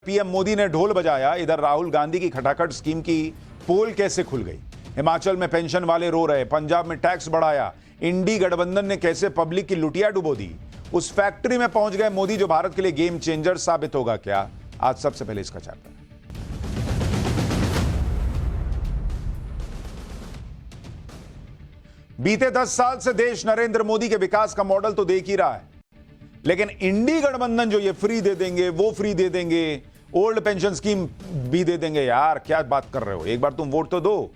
PM Modi ने ढोल बजाया, इधर राहुल गांधी की खटाखट स्कीम की पोल कैसे खुल गई। हिमाचल में पेंशन वाले रो रहे, पंजाब में टैक्स बढ़ाया, इंडी गठबंधन ने कैसे पब्लिक की लुटिया डुबो दी। उस फैक्ट्री में पहुंच गए मोदी जो भारत के लिए गेम चेंजर साबित होगा क्या। आज सबसे पहले इसका चैप्टर। बीते 10 साल से देश नरेंद्र मोदी के विकास का मॉडल तो देख ही रहा है, लेकिन इंडी गठबंधन जो ये फ्री दे देंगे, वो फ्री दे देंगे, ओल्ड पेंशन स्कीम भी दे देंगे। यार क्या बात कर रहे हो, एक बार तुम वोट तो दो।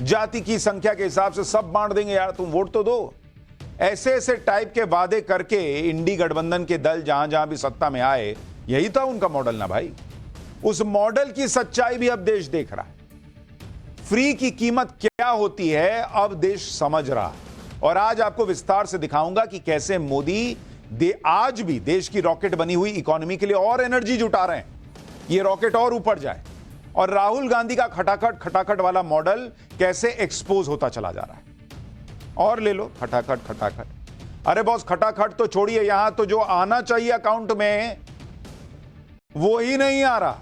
जाति की संख्या के हिसाब से सब बांट देंगे, यार तुम वोट तो दो। ऐसे ऐसे टाइप के वादे करके इंडी गठबंधन के दल जहां जहां भी सत्ता में आए, यही था उनका मॉडल ना भाई। उस मॉडल की सच्चाई भी अब देश देख रहा है। फ्री की कीमत क्या होती है अब देश समझ रहा है, और आज आपको विस्तार से दिखाऊंगा कि कैसे मोदी आज भी देश की रॉकेट बनी हुई इकोनॉमी के लिए और एनर्जी जुटा रहे हैं, ये रॉकेट और ऊपर जाए। और राहुल गांधी का खटाखट वाला मॉडल कैसे एक्सपोज होता चला जा रहा है। और ले लो खटाखट। अरे बॉस, खटाखट तो छोड़िए, यहां तो जो आना चाहिए अकाउंट में वो ही नहीं आ रहा,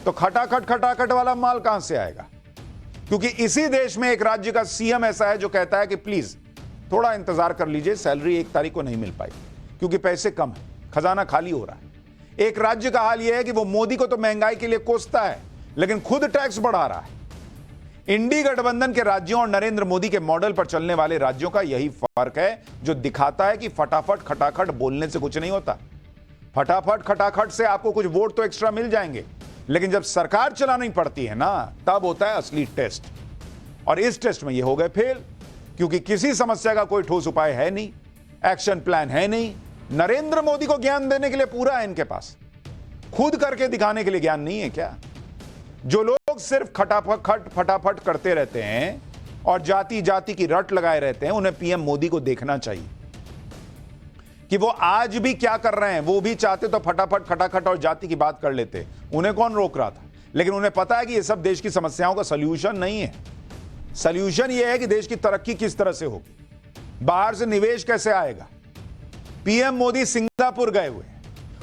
तो खटाखट वाला माल कहां से आएगा। क्योंकि इसी देश में एक राज्य का सीएम ऐसा है जो कहता है कि प्लीज थोड़ा इंतजार कर लीजिए, सैलरी 1 तारीख को नहीं मिल पाई क्योंकि पैसे कम है, खजाना खाली हो रहा है। एक राज्य का हाल यह है कि वो मोदी को तो महंगाई के लिए कोसता है, लेकिन खुद टैक्स बढ़ा रहा है। इंडी गठबंधन के राज्यों और नरेंद्र मोदी के मॉडल पर चलने वाले राज्यों का यही फर्क है, जो दिखाता है कि फटाफट खटाखट बोलने से कुछ नहीं होता। फटाफट खटाखट से आपको कुछ वोट तो एक्स्ट्रा मिल जाएंगे, लेकिन जब सरकार चलानी पड़ती है ना, तब होता है असली टेस्ट। और इस टेस्ट में ये हो गए फेल, क्योंकि किसी समस्या का कोई ठोस उपाय है नहीं, एक्शन प्लान है नहीं। नरेंद्र मोदी को ज्ञान देने के लिए पूरा है इनके पास, खुद करके दिखाने के लिए ज्ञान नहीं है क्या। जो लोग सिर्फ फटाफट करते रहते हैं और जाति की रट लगाए रहते हैं, उन्हें पीएम मोदी को देखना चाहिए कि वो आज भी क्या कर रहे हैं। वो भी चाहते तो फटाफट खटाखट और जाति की बात कर लेते, उन्हें कौन रोक रहा था। लेकिन उन्हें पता है कि ये सब देश की समस्याओं का सॉल्यूशन नहीं है। सॉल्यूशन ये है कि देश की तरक्की किस तरह से होगी, बाहर से निवेश कैसे आएगा। पीएम मोदी सिंगापुर गए हुए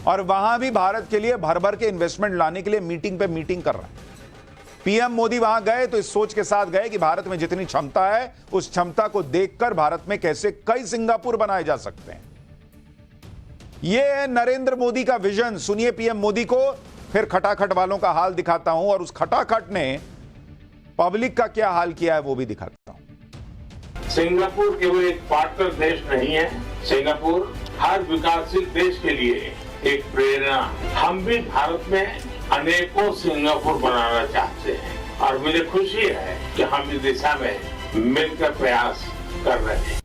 और वहां भी भारत के लिए भर के इन्वेस्टमेंट लाने के लिए मीटिंग पे मीटिंग कर रहा है। पीएम मोदी वहां गए तो इस सोच के साथ गए कि भारत में जितनी क्षमता है, उस क्षमता को देखकर भारत में कैसे कई सिंगापुर बनाए जा सकते हैं। यह है नरेंद्र मोदी का विजन। सुनिए पीएम मोदी को, फिर खटाखट वालों का हाल दिखाता हूं, और उस खटाखट ने पब्लिक का क्या हाल किया है वो भी दिखाता हूं। सिंगापुर केवल एक पार्टनर देश नहीं है, सिंगापुर हर विकासशील देश के लिए एक प्रेरणा। हम भी भारत में अनेकों सिंगापुर बनाना चाहते हैं, और मुझे खुशी है कि हम इस दिशा में मिलकर प्रयास कर रहे हैं।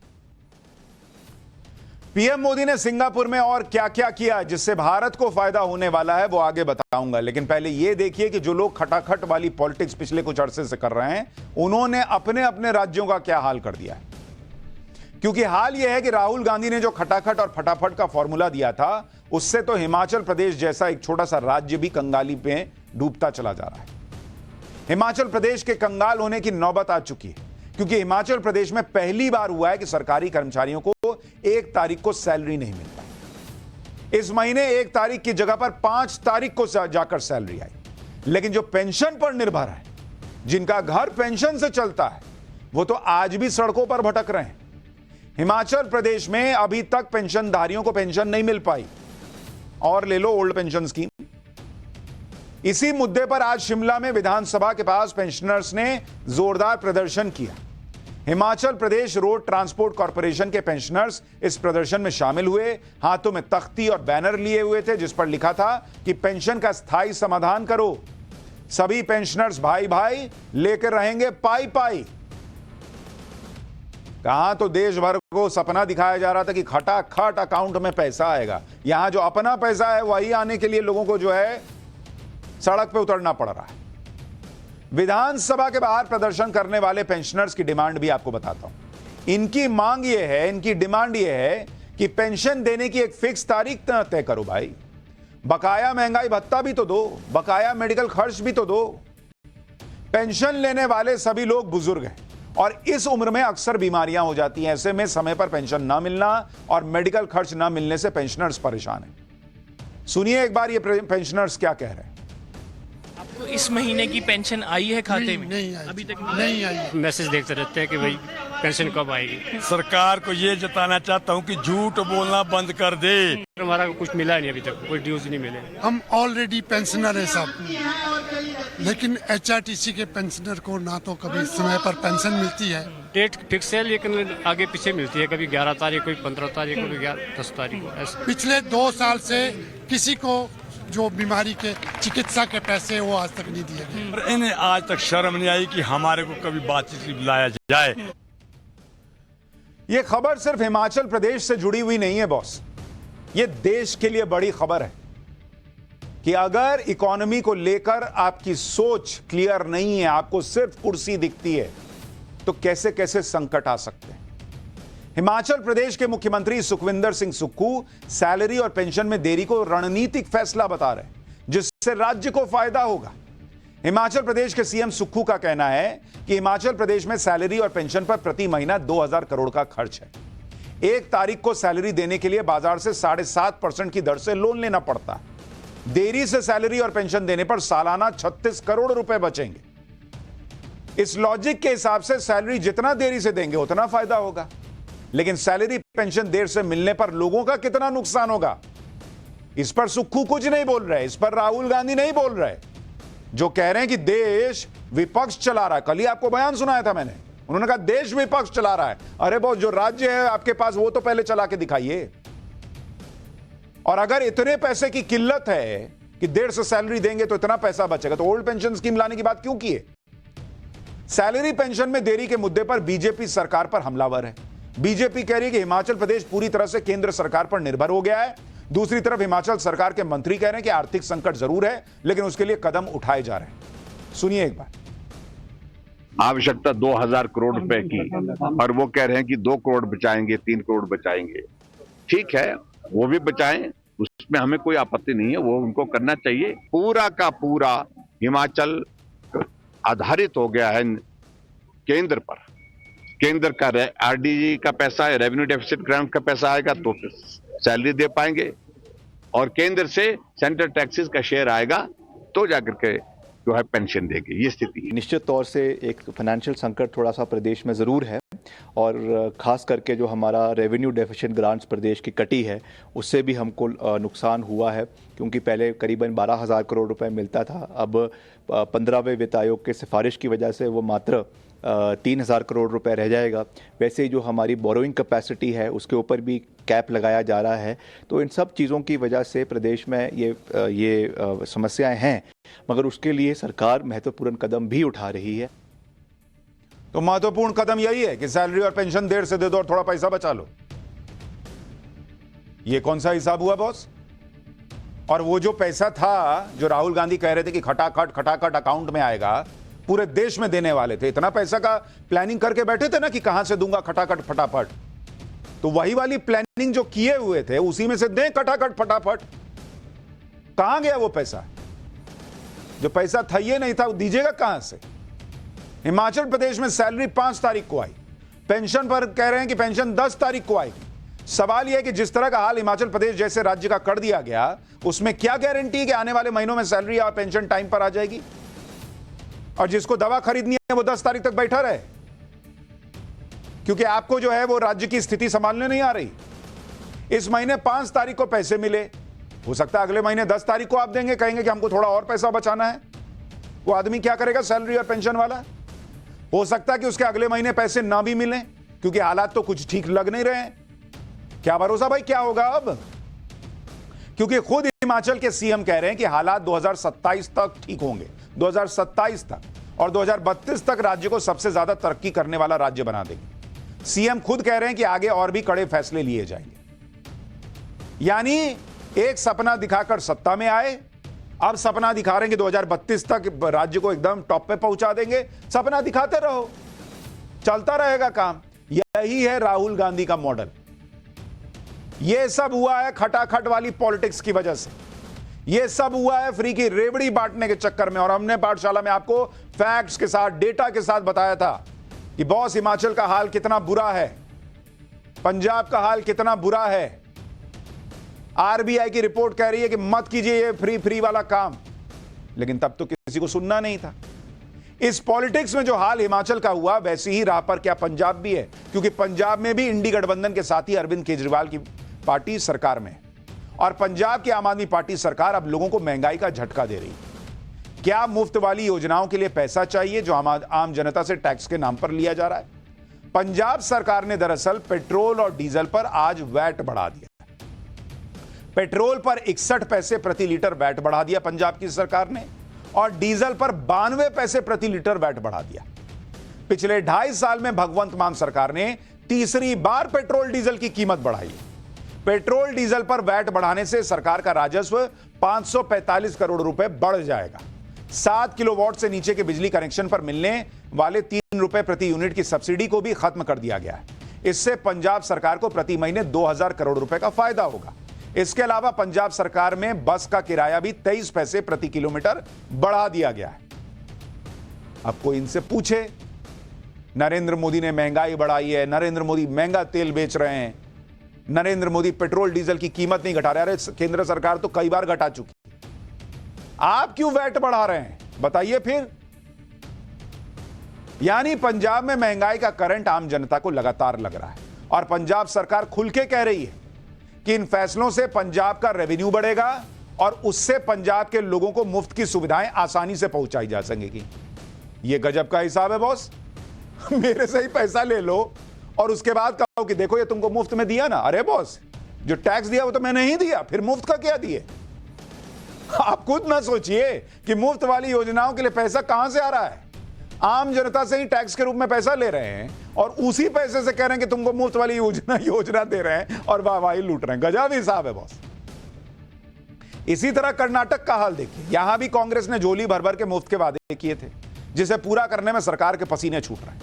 पीएम मोदी ने सिंगापुर में और क्या क्या किया जिससे भारत को फायदा होने वाला है, वो आगे बताऊंगा। लेकिन पहले यह देखिए कि जो लोग खटाखट वाली पॉलिटिक्स पिछले कुछ अरसे से कर रहे हैं, उन्होंने अपने अपने राज्यों का क्या हाल कर दिया है। क्योंकि हाल यह है कि राहुल गांधी ने जो खटाखट और फटाफट का फॉर्मूला दिया था, उससे तो हिमाचल प्रदेश जैसा एक छोटा सा राज्य भी कंगाली पे डूबता चला जा रहा है। हिमाचल प्रदेश के कंगाल होने की नौबत आ चुकी है, क्योंकि हिमाचल प्रदेश में पहली बार हुआ है कि सरकारी कर्मचारियों को 1 तारीख को सैलरी नहीं मिल पाई। इस महीने 1 तारीख की जगह पर 5 तारीख को जाकर सैलरी आई। लेकिन जो पेंशन पर निर्भर है, जिनका घर पेंशन से चलता है, वो तो आज भी सड़कों पर भटक रहे हैं। हिमाचल प्रदेश में अभी तक पेंशनधारियों को पेंशन नहीं मिल पाई। और ले लो ओल्ड पेंशन स्कीम। इसी मुद्दे पर आज शिमला में विधानसभा के पास पेंशनर्स ने जोरदार प्रदर्शन किया। Himachal Pradesh road transport corporation के पेंशनर्स इस प्रदर्शन में शामिल हुए। हाथों में तख्ती और बैनर लिए हुए थे जिस पर लिखा था कि पेंशन का स्थायी समाधान करो। सभी पेंशनर्स भाई भाई लेकर रहेंगे पाई पाई। कहां तो देश भर को सपना दिखाया जा रहा था कि खटाखट अकाउंट में पैसा आएगा। यहां जो अपना पैसा है वही आने के लिए लोगों को जो है सड़क पे उतरना पड़ रहा है। विधानसभा के बाहर प्रदर्शन करने वाले पेंशनर्स की डिमांड भी आपको बताता हूं। इनकी मांग यह है, इनकी डिमांड यह है कि पेंशन देने की एक फिक्स तारीख तय करो भाई। बकाया महंगाई भत्ता भी तो दो, बकाया मेडिकल खर्च भी तो दो। पेंशन लेने वाले सभी लोग बुजुर्ग हैं और इस उम्र में अक्सर बीमारियां हो जाती हैं। ऐसे में समय पर पेंशन ना मिलना और मेडिकल खर्च ना मिलने से पेंशनर्स परेशान हैं। सुनिए एक बार ये पेंशनर्स क्या कह रहे हैं। आपको इस महीने की पेंशन आई है खाते में? नहीं आई, अभी तक नहीं आई। मैसेज देखते रहते हैं कि भाई पेंशन कब आएगी। सरकार को ये जताना चाहता हूँ कि झूठ बोलना बंद कर दे। हमारा कुछ मिला नहीं, अभी तक कोई ड्यूज नहीं मिले। हम ऑलरेडी पेंशनर है सब, लेकिन एचआरटीसी के पेंशनर को ना तो कभी समय पर पेंशन मिलती है। डेट फिक्स है लेकिन आगे पीछे मिलती है, कभी 11 तारीख, कोई 15 तारीख, कोई 10 तारीख को ऐसे। पिछले 2 साल से किसी को जो बीमारी के चिकित्सा के पैसे वो आज तक नहीं दिए गए। पर इन्हें आज तक शर्म नहीं आई कि हमारे को कभी बातचीत में बुलाया जाए। यह खबर सिर्फ हिमाचल प्रदेश से जुड़ी हुई नहीं है बॉस, यह देश के लिए बड़ी खबर है कि अगर इकोनॉमी को लेकर आपकी सोच क्लियर नहीं है, आपको सिर्फ कुर्सी दिखती है, तो कैसे कैसे संकट आ सकते हैं। हिमाचल प्रदेश के मुख्यमंत्री सुखविंदर सिंह सुक्खू सैलरी और पेंशन में देरी को रणनीतिक फैसला बता रहे हैं, जिससे राज्य को फायदा होगा। हिमाचल प्रदेश के सीएम सुक्खू का कहना है कि हिमाचल प्रदेश में सैलरी और पेंशन पर प्रति महीना 2000 करोड़ का खर्च है। 1 तारीख को सैलरी देने के लिए बाजार से 7.5% की दर से लोन लेना पड़ता। देरी से सैलरी और पेंशन देने पर सालाना 36 करोड़ रुपए बचेंगे। इस लॉजिक के हिसाब से सैलरी जितना देरी से देंगे उतना फायदा होगा, लेकिन सैलरी पेंशन देर से मिलने पर लोगों का कितना नुकसान होगा, इस पर सुक्खू कुछ नहीं बोल रहे। इस पर राहुल गांधी नहीं बोल रहे, जो कह रहे हैं कि देश विपक्ष चला रहा है। कल ही आपको बयान सुनाया था मैंने, उन्होंने कहा देश विपक्ष चला रहा है। अरे बॉस, जो राज्य है आपके पास वो तो पहले चला के दिखाइए। और अगर इतने पैसे की किल्लत है कि देर से सैलरी देंगे तो इतना पैसा बचेगा, तो ओल्ड पेंशन स्कीम लाने की बात क्यों की है? सैलरी पेंशन में देरी के मुद्दे पर बीजेपी सरकार पर हमलावर है। बीजेपी कह रही है कि हिमाचल प्रदेश पूरी तरह से केंद्र सरकार पर निर्भर हो गया है। दूसरी तरफ हिमाचल सरकार के मंत्री कह रहे हैं कि आर्थिक संकट जरूर है, लेकिन उसके लिए कदम उठाए जा रहे हैं। सुनिए एक बार। आवश्यकता 2000 करोड़ रुपए की, और वो कह रहे हैं कि 2 करोड़ बचाएंगे, 3 करोड़ बचाएंगे। ठीक है, वो भी बचाएं, उसमें हमें कोई आपत्ति नहीं है, वो उनको करना चाहिए। पूरा का पूरा हिमाचल आधारित हो गया है केंद्र पर। केंद्र का आरडीजी का पैसा है, रेवेन्यू डेफिसिट ग्रांट का पैसा आएगा तो सैलरी दे पाएंगे, और केंद्र से सेंट्रल टैक्सेस का शेयर आएगा तो जाकर के जो है पेंशन देगी। ये स्थिति निश्चित तौर से एक फाइनेंशियल संकट थोड़ा सा प्रदेश में ज़रूर है, और ख़ास करके जो हमारा रेवेन्यू डेफिशिएंट ग्रांट्स प्रदेश की कटी है उससे भी हमको नुकसान हुआ है, क्योंकि पहले करीबन 12,000 करोड़ रुपए मिलता था। अब 15वें वित्त आयोग के सिफारिश की वजह से वो मात्र 3,000 करोड़ रुपए रह जाएगा। वैसे ही जो हमारी बोरोइंग कैपेसिटी है उसके ऊपर भी कैप लगाया जा रहा है। तो इन सब चीज़ों की वजह से प्रदेश में ये समस्याएं हैं, मगर उसके लिए सरकार महत्वपूर्ण कदम भी उठा रही है। तो महत्वपूर्ण कदम यही है कि सैलरी और पेंशन देर से दे दो और थोड़ा पैसा बचा लो। ये कौन सा हिसाब हुआ बॉस? और वो जो पैसा था जो राहुल गांधी कह रहे थे कि खटाखट अकाउंट में आएगा, पूरे देश में देने वाले थे, इतना पैसा का प्लानिंग करके बैठे थे ना कि कहां से दूंगा खटाखट फटाफट। तो वही वाली प्लानिंग जो किए हुए थे उसी में से दें खटाखट फटाफट। कहां गया वो पैसा? जो पैसा था ये नहीं था, वो दीजिएगा कहां से? हिमाचल प्रदेश में सैलरी 5 तारीख को आई, पेंशन पर कह रहे हैं कि पेंशन 10 तारीख को आएगी। सवाल यह है कि जिस तरह का हाल हिमाचल प्रदेश जैसे राज्य का कर दिया गया, उसमें क्या गारंटी है कि आने वाले महीनों में सैलरी और पेंशन टाइम पर आ जाएगी? और जिसको दवा खरीदनी है वो 10 तारीख तक बैठा रहे, क्योंकि आपको जो है वो राज्य की स्थिति संभालने नहीं आ रही। इस महीने 5 तारीख को पैसे मिले, हो सकता है अगले महीने 10 तारीख को आप देंगे, कहेंगे कि हमको थोड़ा और पैसा बचाना है। वो आदमी क्या करेगा सैलरी और पेंशन वाला? हो सकता है कि उसके अगले महीने पैसे ना भी मिले, क्योंकि हालात तो कुछ ठीक लग नहीं रहे हैं। क्या भरोसा भाई क्या होगा अब? क्योंकि खुद हिमाचल के सीएम कह रहे हैं कि हालात 2027 तक ठीक होंगे, 2027 तक, और 2032 तक राज्य को सबसे ज्यादा तरक्की करने वाला राज्य बना देंगे। सीएम खुद कह रहे हैं कि आगे और भी कड़े फैसले लिए जाएंगे। यानी एक सपना दिखाकर सत्ता में आए, अब सपना दिखा रहे हैं कि 2032 तक राज्य को एकदम टॉप पे पहुंचा देंगे। सपना दिखाते रहो, चलता रहेगा काम। यही है राहुल गांधी का मॉडल। यह सब हुआ है खटाखट वाली पॉलिटिक्स की वजह से। यह सब हुआ है फ्री की रेवड़ी बांटने के चक्कर में। और हमने पाठशाला में आपको फैक्ट्स के साथ, डेटा के साथ बताया था कि बॉस हिमाचल का हाल कितना बुरा है, पंजाब का हाल कितना बुरा है। आरबीआई की रिपोर्ट कह रही है कि मत कीजिए ये फ्री वाला काम। लेकिन तब तो किसी को सुनना नहीं था। इस पॉलिटिक्स में जो हाल हिमाचल का हुआ, वैसी ही राह पर क्या पंजाब भी है, क्योंकि पंजाब में भी इंडी गठबंधन के साथ ही अरविंद केजरीवाल की पार्टी सरकार में है और पंजाब की आम आदमी पार्टी सरकार अब लोगों को महंगाई का झटका दे रही है। क्या मुफ्त वाली योजनाओं के लिए पैसा चाहिए जो आम जनता से टैक्स के नाम पर लिया जा रहा है? पंजाब सरकार ने दरअसल पेट्रोल और डीजल पर आज वैट बढ़ा दिया। पेट्रोल पर 61 पैसे प्रति लीटर वैट बढ़ा दिया पंजाब की सरकार ने और डीजल पर 92 पैसे प्रति लीटर वैट बढ़ा दिया। पिछले 2.5 साल में भगवंत मान सरकार ने तीसरी बार पेट्रोल डीजल की कीमत बढ़ाई। पेट्रोल डीजल पर वैट बढ़ाने से सरकार का राजस्व 545 करोड़ रुपए बढ़ जाएगा। 7 किलोवाट से नीचे के बिजली कनेक्शन पर मिलने वाले 3 रुपए प्रति यूनिट की सब्सिडी को भी खत्म कर दिया गया है। इससे पंजाब सरकार को प्रति महीने 2000 करोड़ रुपए का फायदा होगा। इसके अलावा पंजाब सरकार में बस का किराया भी 23 पैसे प्रति किलोमीटर बढ़ा दिया गया है। अब कोई इनसे पूछे, नरेंद्र मोदी ने महंगाई बढ़ाई है, नरेंद्र मोदी महंगा तेल बेच रहे हैं, नरेंद्र मोदी पेट्रोल डीजल की कीमत नहीं घटा रहे। अरे केंद्र सरकार तो कई बार घटा चुकी, आप क्यों वैट बढ़ा रहे हैं बताइए फिर। यानी पंजाब में महंगाई का करंट आम जनता को लगातार लग रहा है और पंजाब सरकार खुल के कह रही है कि इन फैसलों से पंजाब का रेवेन्यू बढ़ेगा और उससे पंजाब के लोगों को मुफ्त की सुविधाएं आसानी से पहुंचाई जा सकेगी। यह गजब का हिसाब है बॉस। मेरे से ही पैसा ले लो और उसके बाद कहो कि देखो ये तुमको मुफ्त में दिया ना। अरे बॉस, जो टैक्स दिया वो तो मैंने ही दिया, फिर मुफ्त का क्या दिए? आप खुद ना सोचिए कि मुफ्त वाली योजनाओं के लिए पैसा कहां से आ रहा है। आम जनता से ही टैक्स के रूप में पैसा ले रहे हैं और उसी पैसे से कह रहे हैं कि तुमको मुफ्त वाली योजना दे रहे हैं और वाहवाही लूट रहे हैं। गजब हिसाब है बॉस। इसी तरह कर्नाटक का हाल देखिए। यहां भी कांग्रेस ने झोली भर भर के मुफ्त के वादे किए थे, जिसे पूरा करने में सरकार के पसीने छूट रहे हैं।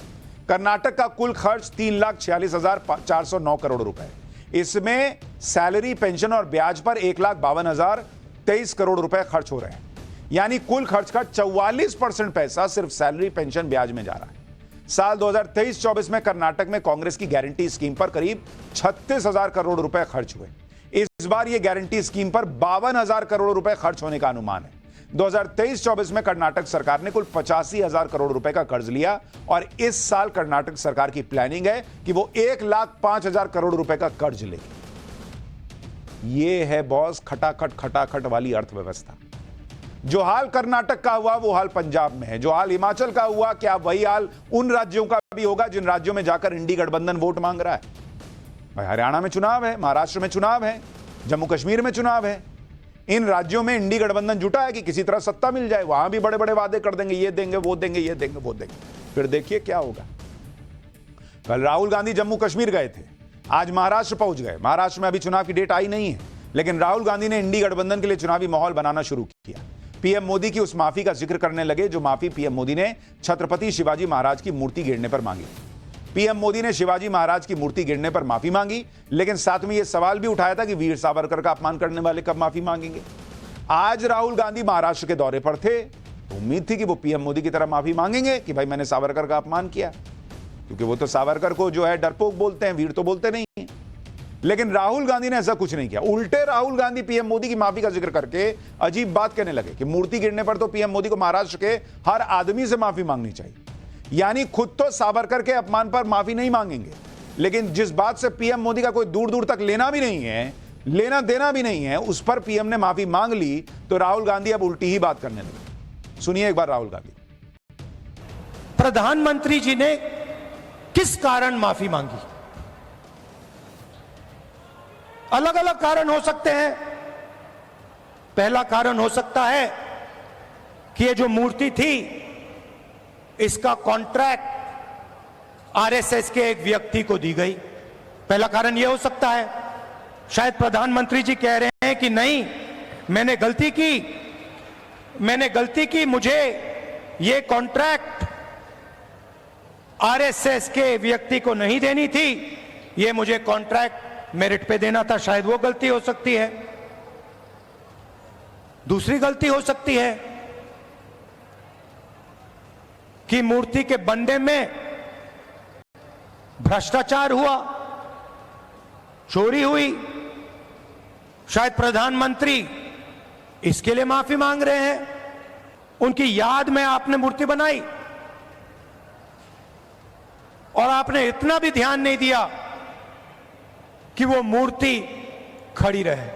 कर्नाटक का कुल खर्च 3,46,409 करोड़ रुपए। इसमें सैलरी, पेंशन और ब्याज पर 1,52,023 करोड़ रुपए खर्च हो रहे हैं। यानी कुल खर्च का 44% पैसा सिर्फ सैलरी, पेंशन, ब्याज में जा रहा है। साल 2023-24 में कर्नाटक में कांग्रेस की गारंटी स्कीम पर करीब 36,000 करोड़ रुपए खर्च हुए। इस बार यह गारंटी स्कीम पर 52,000 करोड़ रुपए खर्च होने का अनुमान है। 2023-24 में कर्नाटक सरकार ने कुल 85,000 करोड़ रुपए का कर्ज लिया और इस साल कर्नाटक सरकार की प्लानिंग है कि वो 1,05,000 करोड़ रुपए का कर्ज लेगी। यह है बॉस खटाखट वाली अर्थव्यवस्था। जो हाल कर्नाटक का हुआ वो हाल पंजाब में है। जो हाल हिमाचल का हुआ, क्या वही हाल उन राज्यों का भी होगा जिन राज्यों में जाकर इंडी गठबंधन वोट मांग रहा है? भाई हरियाणा में चुनाव है, महाराष्ट्र में चुनाव है, जम्मू कश्मीर में चुनाव है। इन राज्यों में इंडी गठबंधन जुटा है कि किसी तरह सत्ता मिल जाए। वहां भी बड़े बड़े वादे कर देंगे, ये देंगे, वो देंगे, ये देंगे, वो देंगे। फिर देखिए क्या होगा। कल राहुल गांधी जम्मू कश्मीर गए थे, आज महाराष्ट्र पहुंच गए। महाराष्ट्र में अभी चुनाव की डेट आई नहीं है, लेकिन राहुल गांधी ने इंडी गठबंधन के लिए चुनावी माहौल बनाना शुरू किया। पीएम मोदी की उस माफी का जिक्र करने लगे जो माफी पीएम मोदी ने छत्रपति शिवाजी महाराज की मूर्ति गिरने पर मांगी। पीएम मोदी ने शिवाजी महाराज की मूर्ति गिरने पर माफी मांगी, लेकिन साथ में यह सवाल भी उठाया था कि वीर सावरकर का अपमान करने वाले कब माफी मांगेंगे। आज राहुल गांधी महाराष्ट्र के दौरे पर थे, तो उम्मीद थी कि वो पीएम मोदी की तरह माफी मांगेंगे कि भाई मैंने सावरकर का अपमान किया, क्योंकि वो तो सावरकर को जो है डरपोक बोलते हैं, वीर तो बोलते नहीं है। लेकिन राहुल गांधी ने ऐसा कुछ नहीं किया। उल्टे राहुल गांधी पीएम मोदी की माफी का जिक्र करके अजीब बात कहने लगे कि मूर्ति गिरने पर तो पीएम मोदी को महाराष्ट्र के हर आदमी से माफी मांगनी चाहिए। यानी खुद तो सावरकर के अपमान पर माफी नहीं मांगेंगे, लेकिन जिस बात से पीएम मोदी का कोई दूर दूर तक लेना भी नहीं है, लेना देना भी नहीं है, उस पर पीएम ने माफी मांग ली, तो राहुल गांधी अब उल्टी ही बात करने लगे। सुनिए एक बार राहुल गांधी। प्रधानमंत्री जी ने किस कारण माफी मांगी? अलग अलग कारण हो सकते हैं। पहला कारण हो सकता है कि ये जो मूर्ति थी इसका कॉन्ट्रैक्ट आरएसएस के एक व्यक्ति को दी गई। पहला कारण यह हो सकता है। शायद प्रधानमंत्री जी कह रहे हैं कि नहीं, मैंने गलती की, मुझे ये कॉन्ट्रैक्ट आरएसएस के व्यक्ति को नहीं देनी थी, ये मुझे कॉन्ट्रैक्ट मेरिट पे देना था। शायद वो गलती हो सकती है। दूसरी गलती हो सकती है कि मूर्ति के बनने में भ्रष्टाचार हुआ, चोरी हुई। शायद प्रधानमंत्री इसके लिए माफी मांग रहे हैं। उनकी याद में आपने मूर्ति बनाई और आपने इतना भी ध्यान नहीं दिया कि वो मूर्ति खड़ी रहे।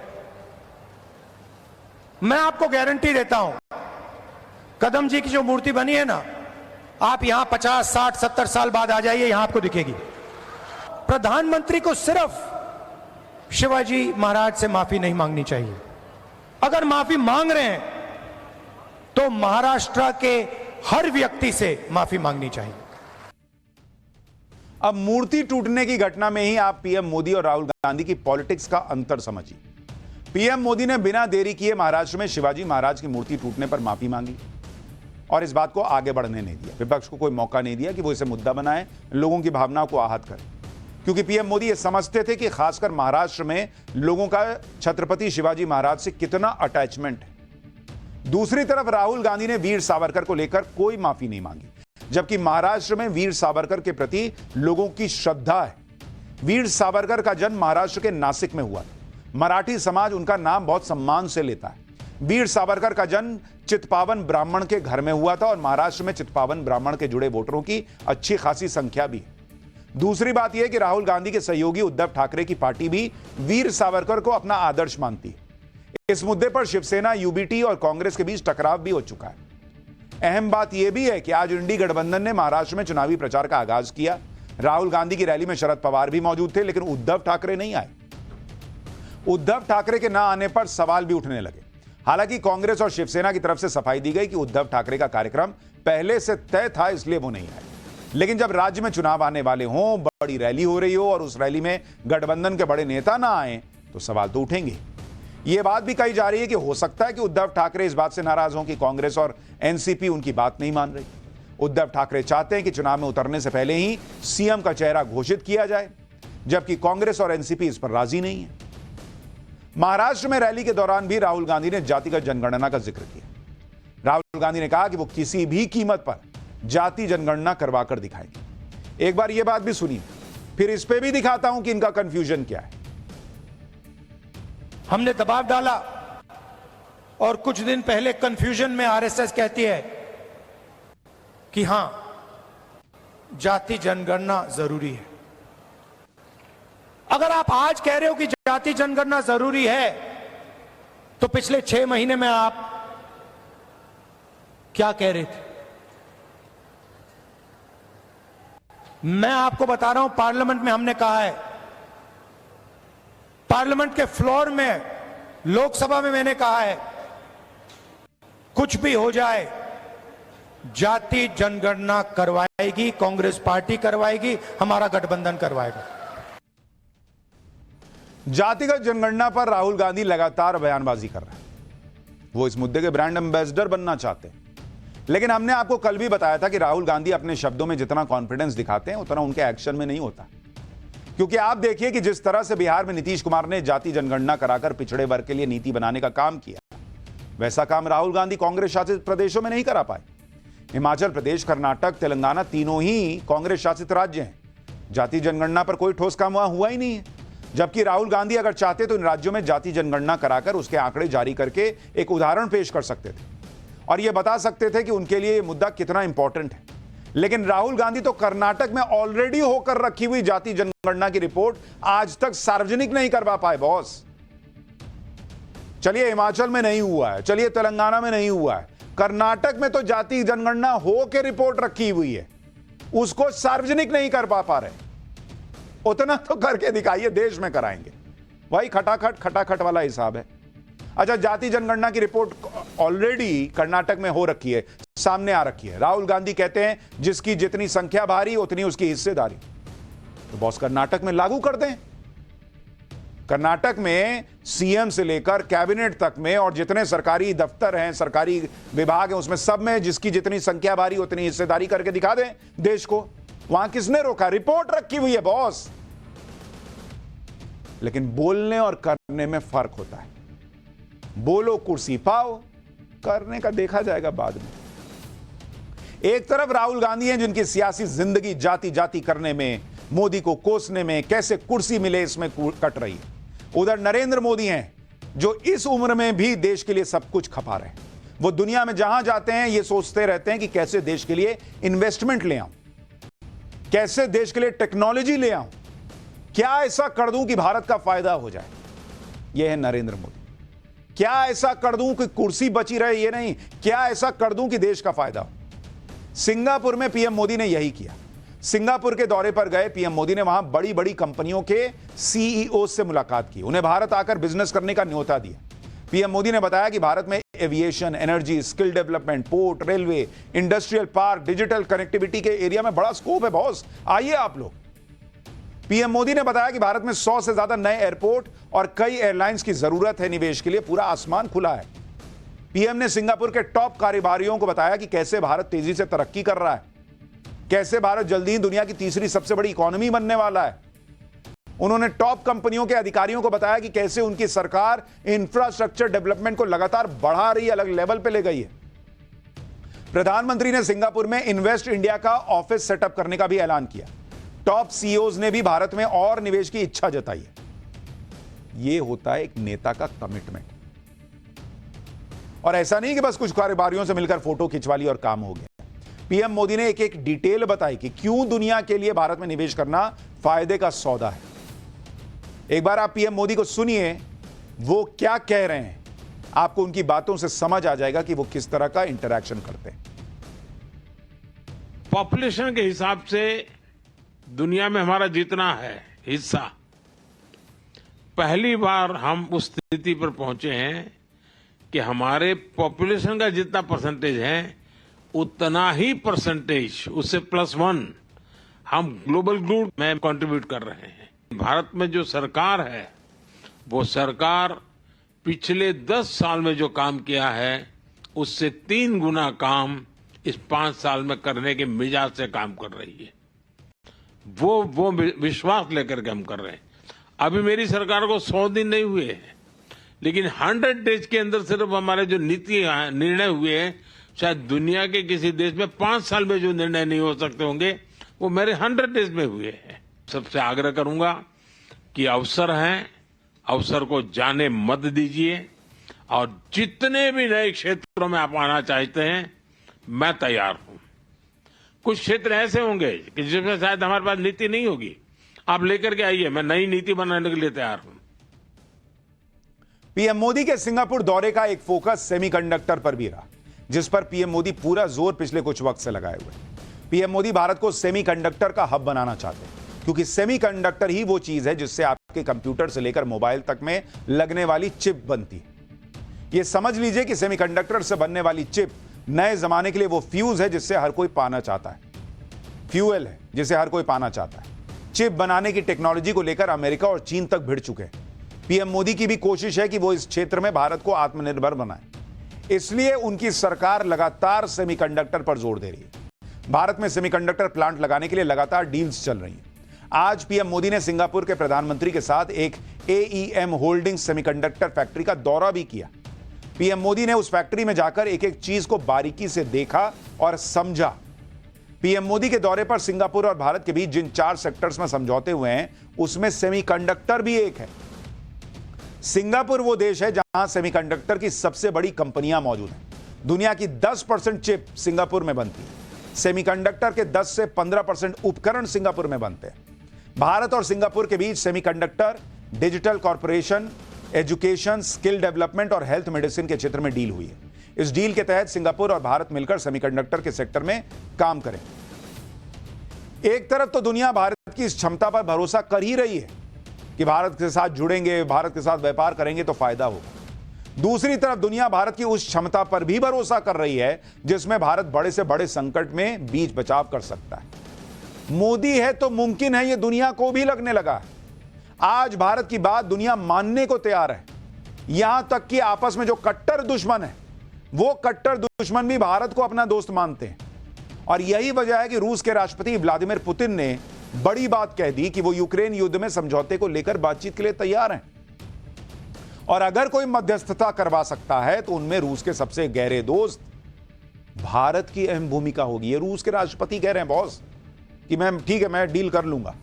मैं आपको गारंटी देता हूं, कदम जी की जो मूर्ति बनी है ना, आप यहां 50, 60, 70 साल बाद आ जाइए, यहां आपको दिखेगी। प्रधानमंत्री को सिर्फ शिवाजी महाराज से माफी नहीं मांगनी चाहिए। अगर माफी मांग रहे हैं तो महाराष्ट्र के हर व्यक्ति से माफी मांगनी चाहिए। अब मूर्ति टूटने की घटना में ही आप पीएम मोदी और राहुल गांधी की पॉलिटिक्स का अंतर समझिए। पीएम मोदी ने बिना देरी किए महाराष्ट्र में शिवाजी महाराज की मूर्ति टूटने पर माफी मांगी और इस बात को आगे बढ़ने नहीं दिया। विपक्ष को कोई मौका नहीं दिया कि वो इसे मुद्दा बनाए, लोगों की भावनाओं को आहत करे, क्योंकि पीएम मोदी ये समझते थे कि खासकर महाराष्ट्र में लोगों का छत्रपति शिवाजी महाराज से कितना अटैचमेंट है। दूसरी तरफ राहुल गांधी ने वीर सावरकर को लेकर कोई माफी नहीं मांगी, जबकि महाराष्ट्र में वीर सावरकर के प्रति लोगों की श्रद्धा है। वीर सावरकर का जन्म महाराष्ट्र के नासिक में हुआ था। मराठी समाज उनका नाम बहुत सम्मान से लेता है। वीर सावरकर का जन्म चित्पावन ब्राह्मण के घर में हुआ था और महाराष्ट्र में चित्पावन ब्राह्मण के जुड़े वोटरों की अच्छी खासी संख्या भी है। दूसरी बात यह कि राहुल गांधी के सहयोगी उद्धव ठाकरे की पार्टी भी वीर सावरकर को अपना आदर्श मानती है। इस मुद्दे पर शिवसेना, यूबीटी और कांग्रेस के बीच टकराव भी हो चुका है। अहम बात यह भी है कि आज इंडी गठबंधन ने महाराष्ट्र में चुनावी प्रचार का आगाज किया। राहुल गांधी की रैली में शरद पवार भी मौजूद थे, लेकिन उद्धव ठाकरे नहीं आए। उद्धव ठाकरे के ना आने पर सवाल भी उठने लगे। हालांकि कांग्रेस और शिवसेना की तरफ से सफाई दी गई कि उद्धव ठाकरे का कार्यक्रम पहले से तय था, इसलिए वो नहीं आए। लेकिन जब राज्य में चुनाव आने वाले हों, बड़ी रैली हो रही हो और उस रैली में गठबंधन के बड़े नेता ना आए तो सवाल तो उठेंगे। यह बात भी कही जा रही है कि हो सकता है कि उद्धव ठाकरे इस बात से नाराज हों कि कांग्रेस और एनसीपी उनकी बात नहीं मान रही। उद्धव ठाकरे चाहते हैं कि चुनाव में उतरने से पहले ही सीएम का चेहरा घोषित किया जाए, जबकि कांग्रेस और एनसीपी इस पर राजी नहीं है। महाराष्ट्र में रैली के दौरान भी राहुल गांधी ने जातिगत जनगणना का जिक्र किया। राहुल गांधी ने कहा कि वो किसी भी कीमत पर जाति जनगणना करवाकर दिखाएंगे। एक बार यह बात भी सुनिए, फिर इस पे भी दिखाता हूं कि इनका कंफ्यूजन क्या है। हमने दबाव डाला और कुछ दिन पहले कंफ्यूजन में आरएसएस कहती है कि हां, जाति जनगणना जरूरी है। अगर आप आज कह रहे हो कि जाति जनगणना जरूरी है, तो पिछले 6 महीने में आप क्या कह रहे थे? मैं आपको बता रहा हूं, पार्लियामेंट में हमने कहा है, पार्लियामेंट के फ्लोर में, लोकसभा में मैंने कहा है, कुछ भी हो जाए जाति जनगणना करवाएगी कांग्रेस पार्टी, करवाएगी, हमारा गठबंधन करवाएगा। जातिगत जनगणना पर राहुल गांधी लगातार बयानबाजी कर रहे हैं। वो इस मुद्दे के ब्रांड एम्बेसडर बनना चाहते हैं। लेकिन हमने आपको कल भी बताया था कि राहुल गांधी अपने शब्दों में जितना कॉन्फिडेंस दिखाते हैं उतना उनके एक्शन में नहीं होता। क्योंकि आप देखिए कि जिस तरह से बिहार में नीतीश कुमार ने जाति जनगणना कराकर पिछड़े वर्ग के लिए नीति बनाने का काम किया, वैसा काम राहुल गांधी कांग्रेस शासित प्रदेशों में नहीं करा पाए। हिमाचल प्रदेश, कर्नाटक, तेलंगाना तीनों ही कांग्रेस शासित राज्य हैं। जाति जनगणना पर कोई ठोस काम वहां हुआ ही नहीं है। जबकि राहुल गांधी अगर चाहते तो इन राज्यों में जाति जनगणना कराकर उसके आंकड़े जारी करके एक उदाहरण पेश कर सकते थे और यह बता सकते थे कि उनके लिए यह मुद्दा कितना इंपॉर्टेंट है। लेकिन राहुल गांधी तो कर्नाटक में ऑलरेडी होकर रखी हुई जाति जनगणना की रिपोर्ट आज तक सार्वजनिक नहीं करवा पाए। बॉस, चलिए हिमाचल में नहीं हुआ है, चलिए तेलंगाना में नहीं हुआ है, कर्नाटक में तो जाति जनगणना हो के रिपोर्ट रखी हुई है, उसको सार्वजनिक नहीं कर पा रहे। उतना तो करके दिखाइए, देश में कराएंगे। वही खटाखट वाला हिसाब है। अच्छा, जाति जनगणना की रिपोर्ट ऑलरेडी कर्नाटक में हो रखी है, सामने आ रखी है। राहुल गांधी कहते हैं जिसकी जितनी संख्या भारी उतनी उसकी हिस्सेदारी। तो बॉस कर्नाटक में लागू कर दें। कर्नाटक में सीएम से लेकर कैबिनेट तक में और जितने सरकारी दफ्तर हैं, सरकारी विभाग हैं, उसमें सब में जिसकी जितनी संख्या भारी उतनी हिस्सेदारी करके दिखा दें देश को। वहां किसने रोका? रिपोर्ट रखी हुई है बॉस। लेकिन बोलने और करने में फर्क होता है। बोलो कुर्सी पाओ, करने का देखा जाएगा बाद में। एक तरफ राहुल गांधी हैं जिनकी सियासी जिंदगी जाति जाति करने में, मोदी को कोसने में, कैसे कुर्सी मिले इसमें कट रही है। उधर नरेंद्र मोदी हैं जो इस उम्र में भी देश के लिए सब कुछ खपा रहे हैं। वो दुनिया में जहां जाते हैं ये सोचते रहते हैं कि कैसे देश के लिए इन्वेस्टमेंट ले आऊं, कैसे देश के लिए टेक्नोलॉजी ले आऊं, क्या ऐसा कर दूं कि भारत का फायदा हो जाए। यह है नरेंद्र मोदी। क्या ऐसा कर दूं कि कुर्सी बची रहे, ये नहीं, क्या ऐसा कर दूं कि देश का फायदा हो। सिंगापुर में पीएम मोदी ने यही किया। सिंगापुर के दौरे पर गए पीएम मोदी ने वहां बड़ी बड़ी कंपनियों के सीईओ से मुलाकात की, उन्हें भारत आकर बिजनेस करने का न्योता दिया। पीएम मोदी ने बताया कि भारत में aviation, energy, skill development, port, railway, industrial park, digital connectivity के एरिया में बड़ा स्कोप है बॉस, आइए आप लोग। पीएम मोदी ने बताया कि भारत में 100 से ज्यादा नए एयरपोर्ट और कई एयरलाइंस की जरूरत है निवेश के लिए, पूरा आसमान खुला है। पीएम ने सिंगापुर के टॉप कारोबारियों को बताया कि कैसे भारत तेजी से तरक्की कर रहा है, कैसे भारत जल्दी ही दुनिया की तीसरी सबसे बड़ी इकोनॉमी बनने वाला है। उन्होंने टॉप कंपनियों के अधिकारियों को बताया कि कैसे उनकी सरकार इंफ्रास्ट्रक्चर डेवलपमेंट को लगातार बढ़ा रही है, अलग लेवल पे ले गई है। प्रधानमंत्री ने सिंगापुर में इन्वेस्ट इंडिया का ऑफिस सेटअप करने का भी ऐलान किया। टॉप सीईओज ने भी भारत में और निवेश की इच्छा जताई है। यह होता है एक नेता का कमिटमेंट। और ऐसा नहीं कि बस कुछ कारोबारियों से मिलकर फोटो खिंचवा ली और काम हो गया। पीएम मोदी ने एक एक डिटेल बताई कि क्यों दुनिया के लिए भारत में निवेश करना फायदे का सौदा है। एक बार आप पीएम मोदी को सुनिए, वो क्या कह रहे हैं, आपको उनकी बातों से समझ आ जाएगा कि वो किस तरह का इंटरैक्शन करते हैं। पॉपुलेशन के हिसाब से दुनिया में हमारा जितना है हिस्सा, पहली बार हम उस स्थिति पर पहुंचे हैं कि हमारे पॉपुलेशन का जितना परसेंटेज है उतना ही परसेंटेज, उससे +1 हम ग्लोबल गुड में कंट्रीब्यूट कर रहे हैं। भारत में जो सरकार है वो सरकार पिछले 10 साल में जो काम किया है उससे 3 गुना काम इस 5 साल में करने के मिजाज से काम कर रही है। वो विश्वास लेकर के हम कर रहे हैं। अभी मेरी सरकार को 100 दिन नहीं हुए हैं, लेकिन 100 डेज के अंदर सिर्फ हमारे जो नीति निर्णय हुए हैं, शायद दुनिया के किसी देश में 5 साल में जो निर्णय नहीं हो सकते होंगे वो मेरे 100 डेज में हुए हैं। सबसे आग्रह करूंगा कि अवसर हैं, अवसर को जाने मत दीजिए, और जितने भी नए क्षेत्रों में आप आना चाहते हैं मैं तैयार हूं। कुछ क्षेत्र ऐसे होंगे कि जिसमें शायद हमारे पास नीति नहीं होगी, आप लेकर के आइए, मैं नई नीति बनाने के लिए तैयार हूं। पीएम मोदी के सिंगापुर दौरे का एक फोकस सेमीकंडक्टर पर भी रहा, जिस पर पीएम मोदी पूरा जोर पिछले कुछ वक्त से लगाए हुए। पीएम मोदी भारत को सेमीकंडक्टर का हब बनाना चाहते हैं, क्योंकि सेमीकंडक्टर ही वो चीज है जिससे आपके कंप्यूटर से लेकर मोबाइल तक में लगने वाली चिप बनती है। ये समझ लीजिए कि सेमीकंडक्टर से बनने वाली चिप नए जमाने के लिए वो फ्यूज है जिससे हर कोई पाना चाहता है, फ्यूएल है जिसे हर कोई पाना चाहता है। चिप बनाने की टेक्नोलॉजी को लेकर अमेरिका और चीन तक भिड़ चुके हैं। पीएम मोदी की भी कोशिश है कि वो इस क्षेत्र में भारत को आत्मनिर्भर बनाए, इसलिए उनकी सरकार लगातार सेमीकंडक्टर पर जोर दे रही है। भारत में सेमीकंडक्टर प्लांट लगाने के लिए लगातार डील्स चल रही हैं। आज पीएम मोदी ने सिंगापुर के प्रधानमंत्री के साथ एक AEM होल्डिंग सेमीकंडक्टर फैक्ट्री का दौरा भी किया। पीएम मोदी ने उस फैक्ट्री में जाकर एक एक चीज को बारीकी से देखा और समझा। पीएम मोदी के दौरे पर सिंगापुर और भारत के बीच जिन 4 सेक्टर्स में समझौते हुए हैं उसमें सेमीकंडक्टर भी एक है। सिंगापुर वो देश है जहां सेमीकंडक्टर की सबसे बड़ी कंपनियां मौजूद हैं। दुनिया की 10% चिप सिंगापुर में बनती है। सेमीकंडक्टर के 10 से 15% उपकरण सिंगापुर में बनते हैं। भारत और सिंगापुर के बीच semiconductor, digital corporation, education, skill development और हेल्थ मेडिसिन के क्षेत्र में डील हुई है। इस डील के तहत सिंगापुर और भारत मिलकर सेमीकंडक्टर के सेक्टर में काम करें। एक तरफ तो दुनिया भारत की इस क्षमता पर भरोसा कर ही रही है कि भारत के साथ जुड़ेंगे, भारत के साथ व्यापार करेंगे तो फायदा होगा। दूसरी तरफ दुनिया भारत की उस क्षमता पर भी भरोसा कर रही है जिसमें भारत बड़े से बड़े संकट में बीच बचाव कर सकता है। मोदी है तो मुमकिन है, यह दुनिया को भी लगने लगा है। आज भारत की बात दुनिया मानने को तैयार है। यहां तक कि आपस में जो कट्टर दुश्मन है वो कट्टर दुश्मन भी भारत को अपना दोस्त मानते हैं। और यही वजह है कि रूस के राष्ट्रपति व्लादिमीर पुतिन ने बड़ी बात कह दी कि वो यूक्रेन युद्ध में समझौते को लेकर बातचीत के लिए तैयार हैं। और अगर कोई मध्यस्थता करवा सकता है तो उनमें रूस के सबसे गहरे दोस्त भारत की अहम भूमिका होगी। ये रूस के राष्ट्रपति कह रहे हैं बॉस कि मैं ठीक है, मैं डील कर लूंगा,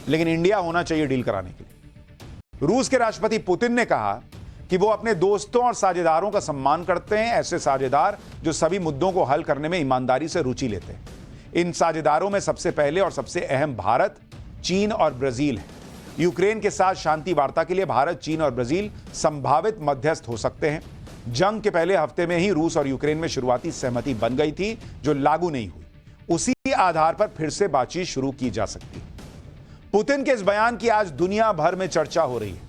लेकिन इंडिया होना चाहिए डील कराने के लिए। रूस के राष्ट्रपति पुतिन ने कहा कि वो अपने दोस्तों और साझेदारों का सम्मान करते हैं, ऐसे साझेदार जो सभी मुद्दों को हल करने में ईमानदारी से रुचि लेते हैं। इन साझेदारों में सबसे पहले और सबसे अहम भारत, चीन और ब्राजील है। यूक्रेन के साथ शांति वार्ता के लिए भारत, चीन और ब्राजील संभावित मध्यस्थ हो सकते हैं। जंग के पहले हफ्ते में ही रूस और यूक्रेन में शुरुआती सहमति बन गई थी, जो लागू नहीं हुई। उसी आधार पर फिर से बातचीत शुरू की जा सकती है। पुतिन के इस बयान की आज दुनिया भर में चर्चा हो रही है।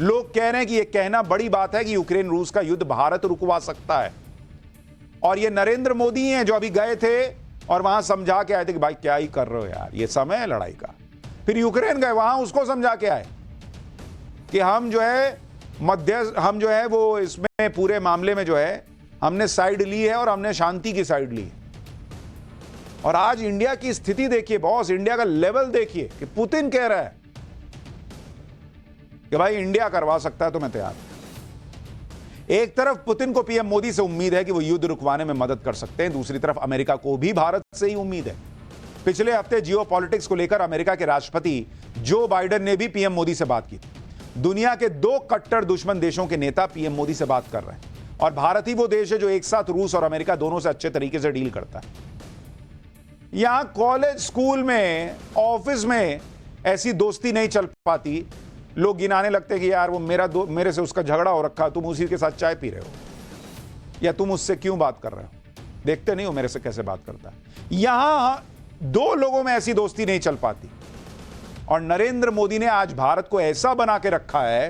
लोग कह रहे हैं कि यह कहना बड़ी बात है कि यूक्रेन रूस का युद्ध भारत रुकवा सकता है। और ये नरेंद्र मोदी हैं जो अभी गए थे और वहां समझा के आए थे कि भाई क्या ही कर रहे हो यार, ये समय है लड़ाई का। फिर यूक्रेन गए, वहां उसको समझा के आए कि हम जो है वो इसमें पूरे मामले में जो है हमने साइड ली है और हमने शांति की साइड ली है। और आज इंडिया की स्थिति देखिए बॉस, इंडिया का लेवल देखिए कि पुतिन कह रहा है कि भाई इंडिया करवा सकता है तो मैं तैयार हूं। एक तरफ पुतिन को पीएम मोदी से उम्मीद है कि वो युद्ध रुकवाने में मदद कर सकते हैं, दूसरी तरफ अमेरिका को भी भारत से ही उम्मीद है। पिछले हफ्ते जियोपॉलिटिक्स को लेकर अमेरिका के राष्ट्रपति जो बाइडेन ने भी पीएम मोदी से बात की थी। दुनिया के दो कट्टर दुश्मन देशों के नेता पीएम मोदी से बात कर रहे हैं और भारत ही वो देश है जो एक साथ रूस और अमेरिका दोनों से अच्छे तरीके से डील करता है। यहां कॉलेज, स्कूल में, ऑफिस में ऐसी दोस्ती नहीं चल पाती। लोग गिनाने लगते हैं कि यार वो मेरे से उसका झगड़ा हो रखा, तुम उसी के साथ चाय पी रहे हो या तुम उससे क्यों बात कर रहे हो, देखते नहीं हो मेरे से कैसे बात करता है। यहां दो लोगों में ऐसी दोस्ती नहीं चल पाती। और नरेंद्र मोदी ने आज भारत को ऐसा बना के रखा है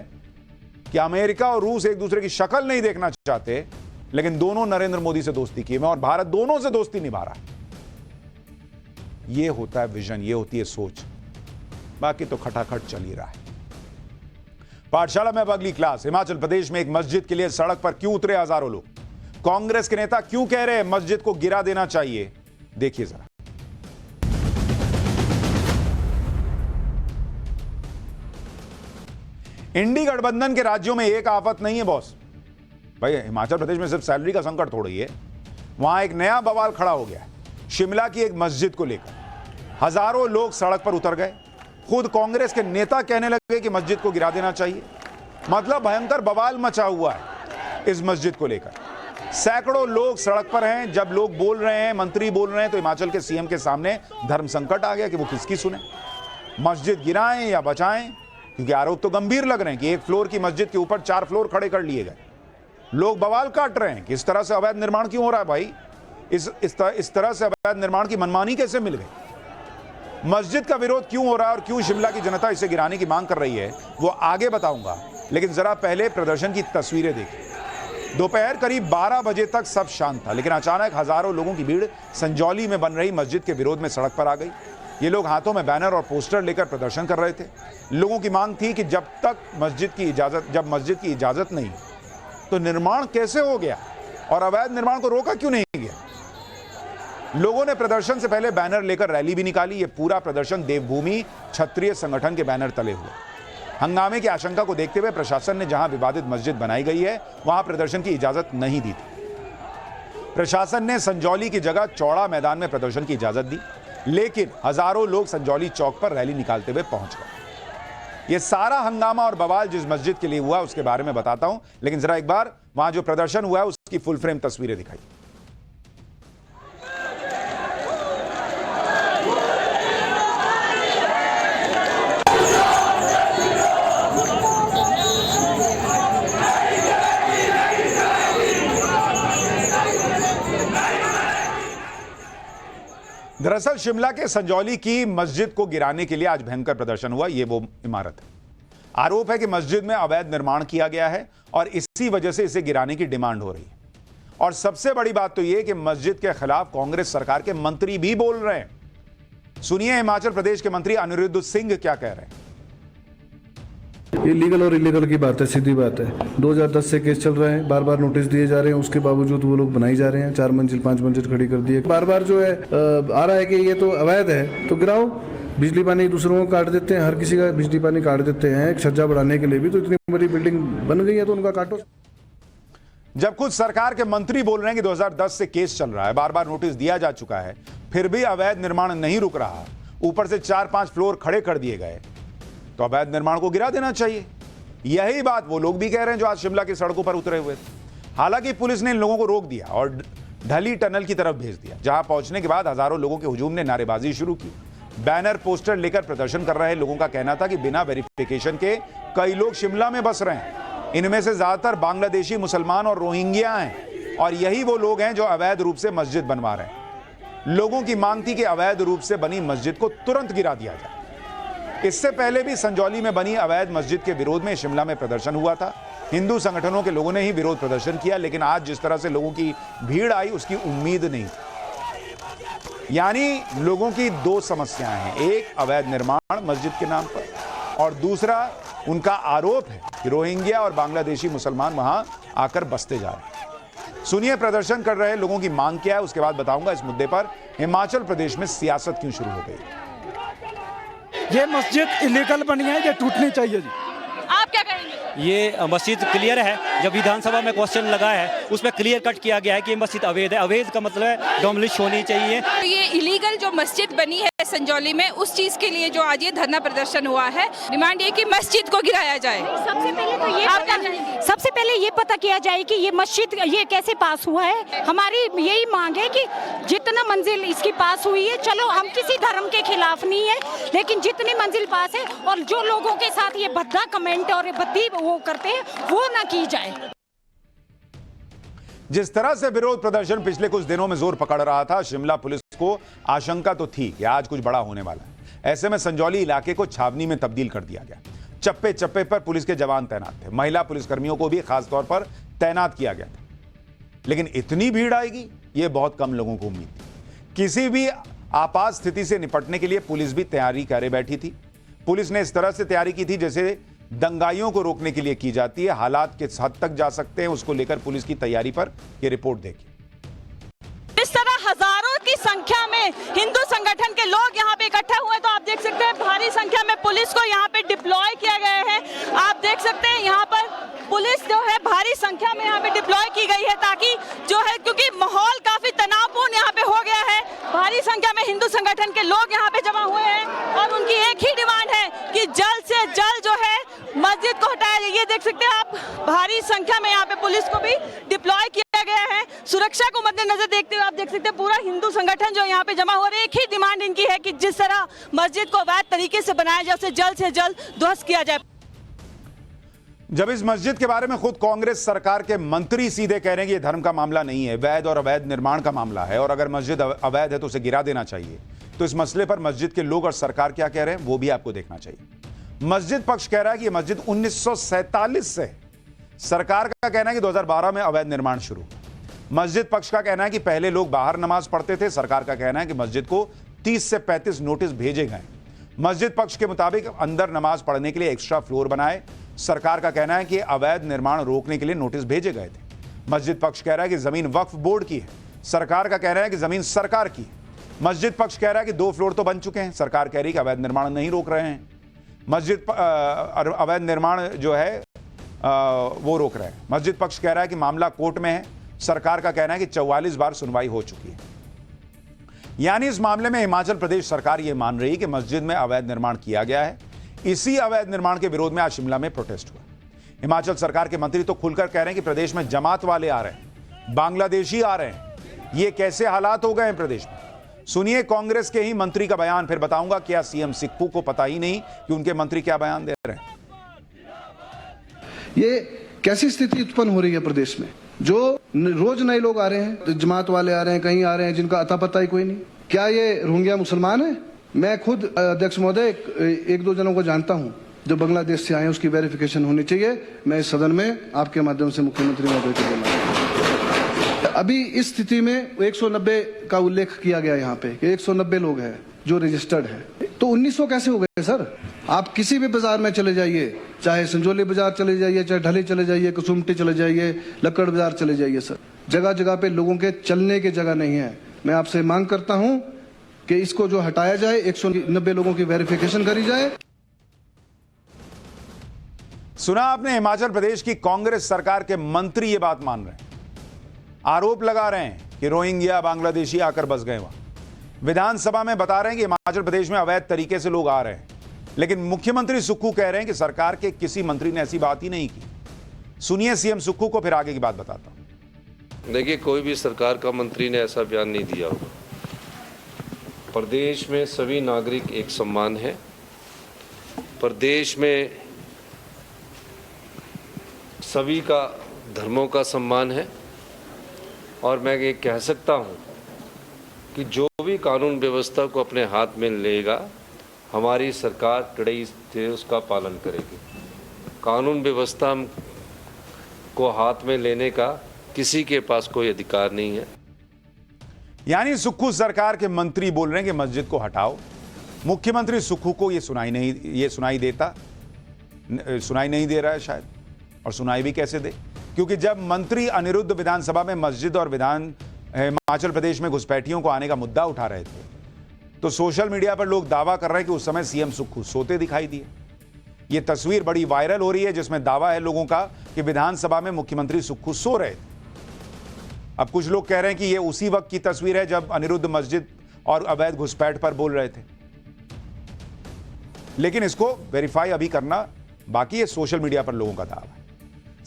कि अमेरिका और रूस एक दूसरे की शक्ल नहीं देखना चाहते, लेकिन दोनों नरेंद्र मोदी से दोस्ती की और भारत दोनों से दोस्ती निभा रहा है। यह होता है विजन, यह होती है सोच। बाकी तो खटाखट चल ही रहा है। पाठशाला में अब अगली क्लास। हिमाचल प्रदेश में एक मस्जिद के लिए सड़क पर क्यों उतरे हजारों लोग? कांग्रेस के नेता क्यों कह रहे हैं मस्जिद को गिरा देना चाहिए? देखिए जरा। इंडी गठबंधन के राज्यों में एक आफत नहीं है बॉस। भाई हिमाचल प्रदेश में सिर्फ सैलरी का संकट थोड़ा ही है, वहां एक नया बवाल खड़ा हो गया है। शिमला की एक मस्जिद को लेकर हजारों लोग सड़क पर उतर गए। खुद कांग्रेस के नेता कहने लगे कि मस्जिद को गिरा देना चाहिए। मतलब भयंकर बवाल मचा हुआ है इस मस्जिद को लेकर। सैकड़ों लोग सड़क पर हैं। जब लोग बोल रहे हैं, मंत्री बोल रहे हैं, तो हिमाचल के सीएम के सामने धर्म संकट आ गया कि वो किसकी सुने, मस्जिद गिराएं या बचाएं, क्योंकि आरोप तो गंभीर लग रहे हैं कि एक फ्लोर की मस्जिद के ऊपर 4 फ्लोर खड़े कर लिए गए। लोग बवाल काट रहे हैं कि इस तरह से अवैध निर्माण क्यों हो रहा है भाई, इस तरह से अवैध निर्माण की मनमानी कैसे मिल गई, मस्जिद का विरोध क्यों हो रहा है और क्यों शिमला की जनता इसे गिराने की मांग कर रही है, वो आगे बताऊंगा। लेकिन जरा पहले प्रदर्शन की तस्वीरें देखिए। दोपहर करीब 12 बजे तक सब शांत था, लेकिन अचानक हजारों लोगों की भीड़ संजौली में बन रही मस्जिद के विरोध में सड़क पर आ गई। ये लोग हाथों में बैनर और पोस्टर लेकर प्रदर्शन कर रहे थे। लोगों की मांग थी कि जब मस्जिद की इजाजत नहीं तो निर्माण कैसे हो गया और अवैध निर्माण को रोका क्यों नहीं गया। लोगों ने प्रदर्शन से पहले बैनर लेकर रैली भी निकाली। ये पूरा प्रदर्शन देवभूमि क्षत्रिय संगठन के बैनर तले हुए। हंगामे की आशंका को देखते हुए प्रशासन ने जहां विवादित मस्जिद बनाई गई है वहां प्रदर्शन की इजाजत नहीं दी थी। प्रशासन ने संजौली की जगह चौड़ा मैदान में प्रदर्शन की इजाजत दी, लेकिन हजारों लोग संजौली चौक पर रैली निकालते हुए पहुंच गए। यह सारा हंगामा और बवाल जिस मस्जिद के लिए हुआ उसके बारे में बताता हूं, लेकिन जरा एक बार वहां जो प्रदर्शन हुआ है उसकी फुल फ्रेम तस्वीरें दिखाई। दरअसल शिमला के संजौली की मस्जिद को गिराने के लिए आज भयंकर प्रदर्शन हुआ। यह वो इमारत है। आरोप है कि मस्जिद में अवैध निर्माण किया गया है और इसी वजह से इसे गिराने की डिमांड हो रही है। और सबसे बड़ी बात तो यह कि मस्जिद के खिलाफ कांग्रेस सरकार के मंत्री भी बोल रहे हैं। सुनिए हिमाचल प्रदेश के मंत्री अनिरुद्ध सिंह क्या कह रहे हैं। ये लीगल और इलीगल की बात है, सीधी बात है। 2010 से केस चल रहे हैं, बार बार नोटिस दिए जा रहे हैं, उसके बावजूद वो लोग बनाई जा रहे हैं। 4 मंजिल 5 मंजिल खड़ी कर दी है। बार बार जो है आ रहा है कि ये तो अवैध है, तो गिराओ। बिजली पानी दूसरों को काट देते हैं, हर किसी का बिजली पानी काट देते हैं। एक छज्जा बढ़ाने के लिए भी तो इतनी बड़ी बिल्डिंग बन गई है, तो उनका काटो। जब खुद सरकार के मंत्री बोल रहे हैं कि 2010 से केस चल रहा है, बार बार नोटिस दिया जा चुका है, फिर भी अवैध निर्माण नहीं रुक रहा, ऊपर से 4-5 फ्लोर खड़े कर दिए गए, तो अवैध निर्माण को गिरा देना चाहिए। यही बात वो लोग भी कह रहे हैं जो आज शिमला की सड़कों पर उतरे हुए थे। हालांकि पुलिस ने इन लोगों को रोक दिया और ढली टनल की तरफ भेज दिया, जहां पहुंचने के बाद हजारों लोगों के हुजूम ने नारेबाजी शुरू की। बैनर पोस्टर लेकर प्रदर्शन कर रहे लोगों का कहना था कि बिना वेरिफिकेशन के कई लोग शिमला में बस रहे हैं। इनमें से ज्यादातर बांग्लादेशी मुसलमान और रोहिंग्या हैं और यही वो लोग हैं जो अवैध रूप से मस्जिद बनवा रहे हैं। लोगों की मांग थी कि अवैध रूप से बनी मस्जिद को तुरंत गिरा दिया जाए। इससे पहले भी संजौली में बनी अवैध मस्जिद के विरोध में शिमला में प्रदर्शन हुआ था। हिंदू संगठनों के लोगों ने ही विरोध प्रदर्शन किया, लेकिन आज जिस तरह से लोगों की भीड़ आई उसकी उम्मीद नहीं थी। यानी लोगों की दो समस्याएं हैं, एक अवैध निर्माण मस्जिद के नाम पर और दूसरा उनका आरोप है कि रोहिंग्या और बांग्लादेशी मुसलमान वहां आकर बसते जा रहे हैं। सुनिए प्रदर्शन कर रहे लोगों की मांग क्या है, उसके बाद बताऊंगा इस मुद्दे पर हिमाचल प्रदेश में सियासत क्यों शुरू हो गई। ये मस्जिद इलीगल बनी है, ये टूटनी चाहिए जी। आप क्या कहेंगे? ये मस्जिद क्लियर है, जब विधानसभा में क्वेश्चन लगा है उसमें क्लियर कट किया गया है कि ये मस्जिद अवैध है। अवैध का मतलब है डोमिलिश होनी चाहिए। तो ये इलीगल जो मस्जिद बनी है संजौली में, उस चीज के लिए जो आज ये धरना प्रदर्शन हुआ है, डिमांड ये कि मस्जिद को गिराया जाए। सबसे पहले तो ये सबसे पहले ये पता किया जाए कि ये मस्जिद ये कैसे पास हुआ है। हमारी यही मांग है कि जितना मंजिल इसकी पास हुई है, चलो हम किसी धर्म के खिलाफ नहीं है, लेकिन जितनी मंजिल पास है और जो लोगों के साथ ये भद्दा कमेंट और भद्दी वो करते हैं वो ना की जाए। जिस तरह से विरोध प्रदर्शन पिछले कुछ दिनों में जोर पकड़ रहा था, शिमला पुलिस को आशंका तो थी कि आज कुछ बड़ा होने वाला है। ऐसे में संजौली इलाके को छावनी में तब्दील कर दिया गया। चप्पे चप्पे पर पुलिस के जवान तैनात थे। महिला पुलिसकर्मियों को भी खास तौर पर तैनात किया गया था। लेकिन इतनी भीड़ आएगी ये बहुत कम लोगों को उम्मीद थी। किसी भी आपात स्थिति से निपटने के लिए पुलिस भी तैयारी करे बैठी थी। पुलिस ने इस तरह से तैयारी की थी जैसे दंगाइयों को रोकने के लिए की जाती है। हालात किस हद तक जा सकते हैं उसको लेकर पुलिस की तैयारी पर यह रिपोर्ट देखिए। इस तरह हजारों की संख्या में हिंदू संगठन के लोग यहाँ पे इकट्ठा हुए, तो आप देख सकते हैं भारी संख्या में पुलिस को यहाँ पे डिप्लॉय किया गया है। आप देख सकते हैं यहाँ पर पुलिस जो है भारी संख्या में यहाँ पे डिप्लॉय की गई है, ताकि जो है क्योंकि माहौल काफी तनावपूर्ण यहाँ पे हो गया है। भारी संख्या में हिंदू संगठन के लोग यहाँ पे जमा हुए हैं और उनकी एक ही डिमांड है कि जल्द से जल्द जो है मस्जिद को हटाया जाए। ये देख सकते हैं आप, भारी संख्या में यहाँ पे पुलिस को भी डिप्लॉय किया गया है। सुरक्षा को मद्देनजर देखते हुए आप देख सकते हैं पूरा हिंदू संगठन जो यहाँ पे जमा हुआ है। एक ही डिमांड इनकी है कि जिस तरह मस्जिद को अवैध तरीके से बनाया जाए उसे जल्द से जल्द ध्वस्त किया जाए। जब इस मस्जिद के बारे में खुद कांग्रेस सरकार के मंत्री सीधे कह रहे हैं कि यह धर्म का मामला नहीं है, वैध और अवैध निर्माण का मामला है और अगर मस्जिद अवैध है तो उसे गिरा देना चाहिए, तो इस मसले पर मस्जिद के लोग और सरकार क्या कह रहे हैं वो भी आपको देखना चाहिए। मस्जिद पक्ष कह रहा है कि यह मस्जिद 1947 से, सरकार का कहना है कि 2012 में अवैध निर्माण शुरू। मस्जिद पक्ष का कहना है कि पहले लोग बाहर नमाज पढ़ते थे। सरकार का कहना है कि मस्जिद को 30 से 35 नोटिस भेजे गए। मस्जिद पक्ष के मुताबिक अंदर नमाज पढ़ने के लिए एक्स्ट्रा फ्लोर बनाए। सरकार का कहना है कि अवैध निर्माण रोकने के लिए नोटिस भेजे गए थे। मस्जिद पक्ष कह रहा है कि जमीन वक्फ बोर्ड की है। सरकार का कहना है कि जमीन सरकार की। मस्जिद पक्ष कह रहा है कि 2 फ्लोर तो बन चुके हैं। सरकार कह रही है कि अवैध निर्माण नहीं रोक रहे हैं। मस्जिद अवैध निर्माण जो है वो रोक रहे हैं। मस्जिद पक्ष कह रहा है कि मामला कोर्ट में है। सरकार का कहना है कि 44 बार सुनवाई हो चुकी है। यानी इस मामले में हिमाचल प्रदेश सरकार यह मान रही है कि मस्जिद में अवैध निर्माण किया गया है। इसी अवैध निर्माण के विरोध में आज शिमला में प्रोटेस्ट हुआ। हिमाचल सरकार के मंत्री तो खुलकर कह रहे हैं कि प्रदेश में जमात वाले आ रहे हैं, बांग्लादेशी आ रहे हैं। ये कैसे हालात हो गए हैं प्रदेश में? सुनिए कांग्रेस के ही मंत्री का बयान, फिर बताऊंगा क्या सीएम सिक्कू को पता ही नहीं कि उनके मंत्री क्या बयान दे रहे हैं। ये कैसी स्थिति उत्पन्न हो रही है प्रदेश में? जो रोज नए लोग आ रहे हैं, जमात वाले आ रहे हैं, कहीं आ रहे हैं जिनका अता पता ही कोई नहीं। क्या ये रोहिंग्या मुसलमान है? मैं खुद अध्यक्ष महोदय 1-2 जनों को जानता हूं जो बांग्लादेश से आए हैं, उसकी वेरिफिकेशन होनी चाहिए। मैं इस सदन में आपके माध्यम से मुख्यमंत्री महोदय को बोलूंगा। अभी इस स्थिति में 190 का उल्लेख किया गया यहाँ पे, 190 लोग हैं जो रजिस्टर्ड है, तो 1900 कैसे हो गए सर? आप किसी भी बाजार में चले जाइए, चाहे संजौली बाजार चले जाइए, चाहे ढली चले जाइए, कसुमटी चले जाइए, लक्कड़ बाजार चले जाइए सर, जगह जगह पे लोगों के चलने की जगह नहीं है। मैं आपसे मांग करता हूं कि इसको जो हटाया जाए, 190 लोगों की वेरिफिकेशन करी जाए। सुना आपने, हिमाचल प्रदेश की कांग्रेस सरकार के मंत्री ये बात मान रहे हैं, आरोप लगा रहे हैं कि रोहिंग्या बांग्लादेशी आकर बस गए वहां। विधानसभा में बता रहे हैं कि हिमाचल प्रदेश में अवैध तरीके से लोग आ रहे हैं। लेकिन मुख्यमंत्री सुक्खू कह रहे हैं कि सरकार के किसी मंत्री ने ऐसी बात ही नहीं की। सुनिए सीएम सुक्खू को, फिर आगे की बात बताता हूं। देखिए, कोई भी सरकार का मंत्री ने ऐसा बयान नहीं दिया होगा। प्रदेश में सभी नागरिक एक समान है। प्रदेश में सभी का धर्मों का सम्मान है और मैं ये कह सकता हूँ कि जो भी कानून व्यवस्था को अपने हाथ में लेगा, हमारी सरकार कड़ाई से उसका पालन करेगी। कानून व्यवस्था को हाथ में लेने का किसी के पास कोई अधिकार नहीं है। यानी सुक्खू सरकार के मंत्री बोल रहे हैं कि मस्जिद को हटाओ। मुख्यमंत्री सुक्खू को ये सुनाई नहीं दे रहा है शायद, और सुनाई भी कैसे दे, क्योंकि जब मंत्री अनिरुद्ध विधानसभा में मस्जिद और हिमाचल प्रदेश में घुसपैठियों को आने का मुद्दा उठा रहे थे, तो सोशल मीडिया पर लोग दावा कर रहे हैं कि उस समय सीएम सुक्खू सोते दिखाई दिए। यह तस्वीर बड़ी वायरल हो रही है जिसमें दावा है लोगों का कि विधानसभा में मुख्यमंत्री सुक्खू सो रहे थे। अब कुछ लोग कह रहे हैं कि यह उसी वक्त की तस्वीर है जब अनिरुद्ध मस्जिद और अवैध घुसपैठ पर बोल रहे थे, लेकिन इसको वेरीफाई अभी करना बाकी है। सोशल मीडिया पर लोगों का दावा है।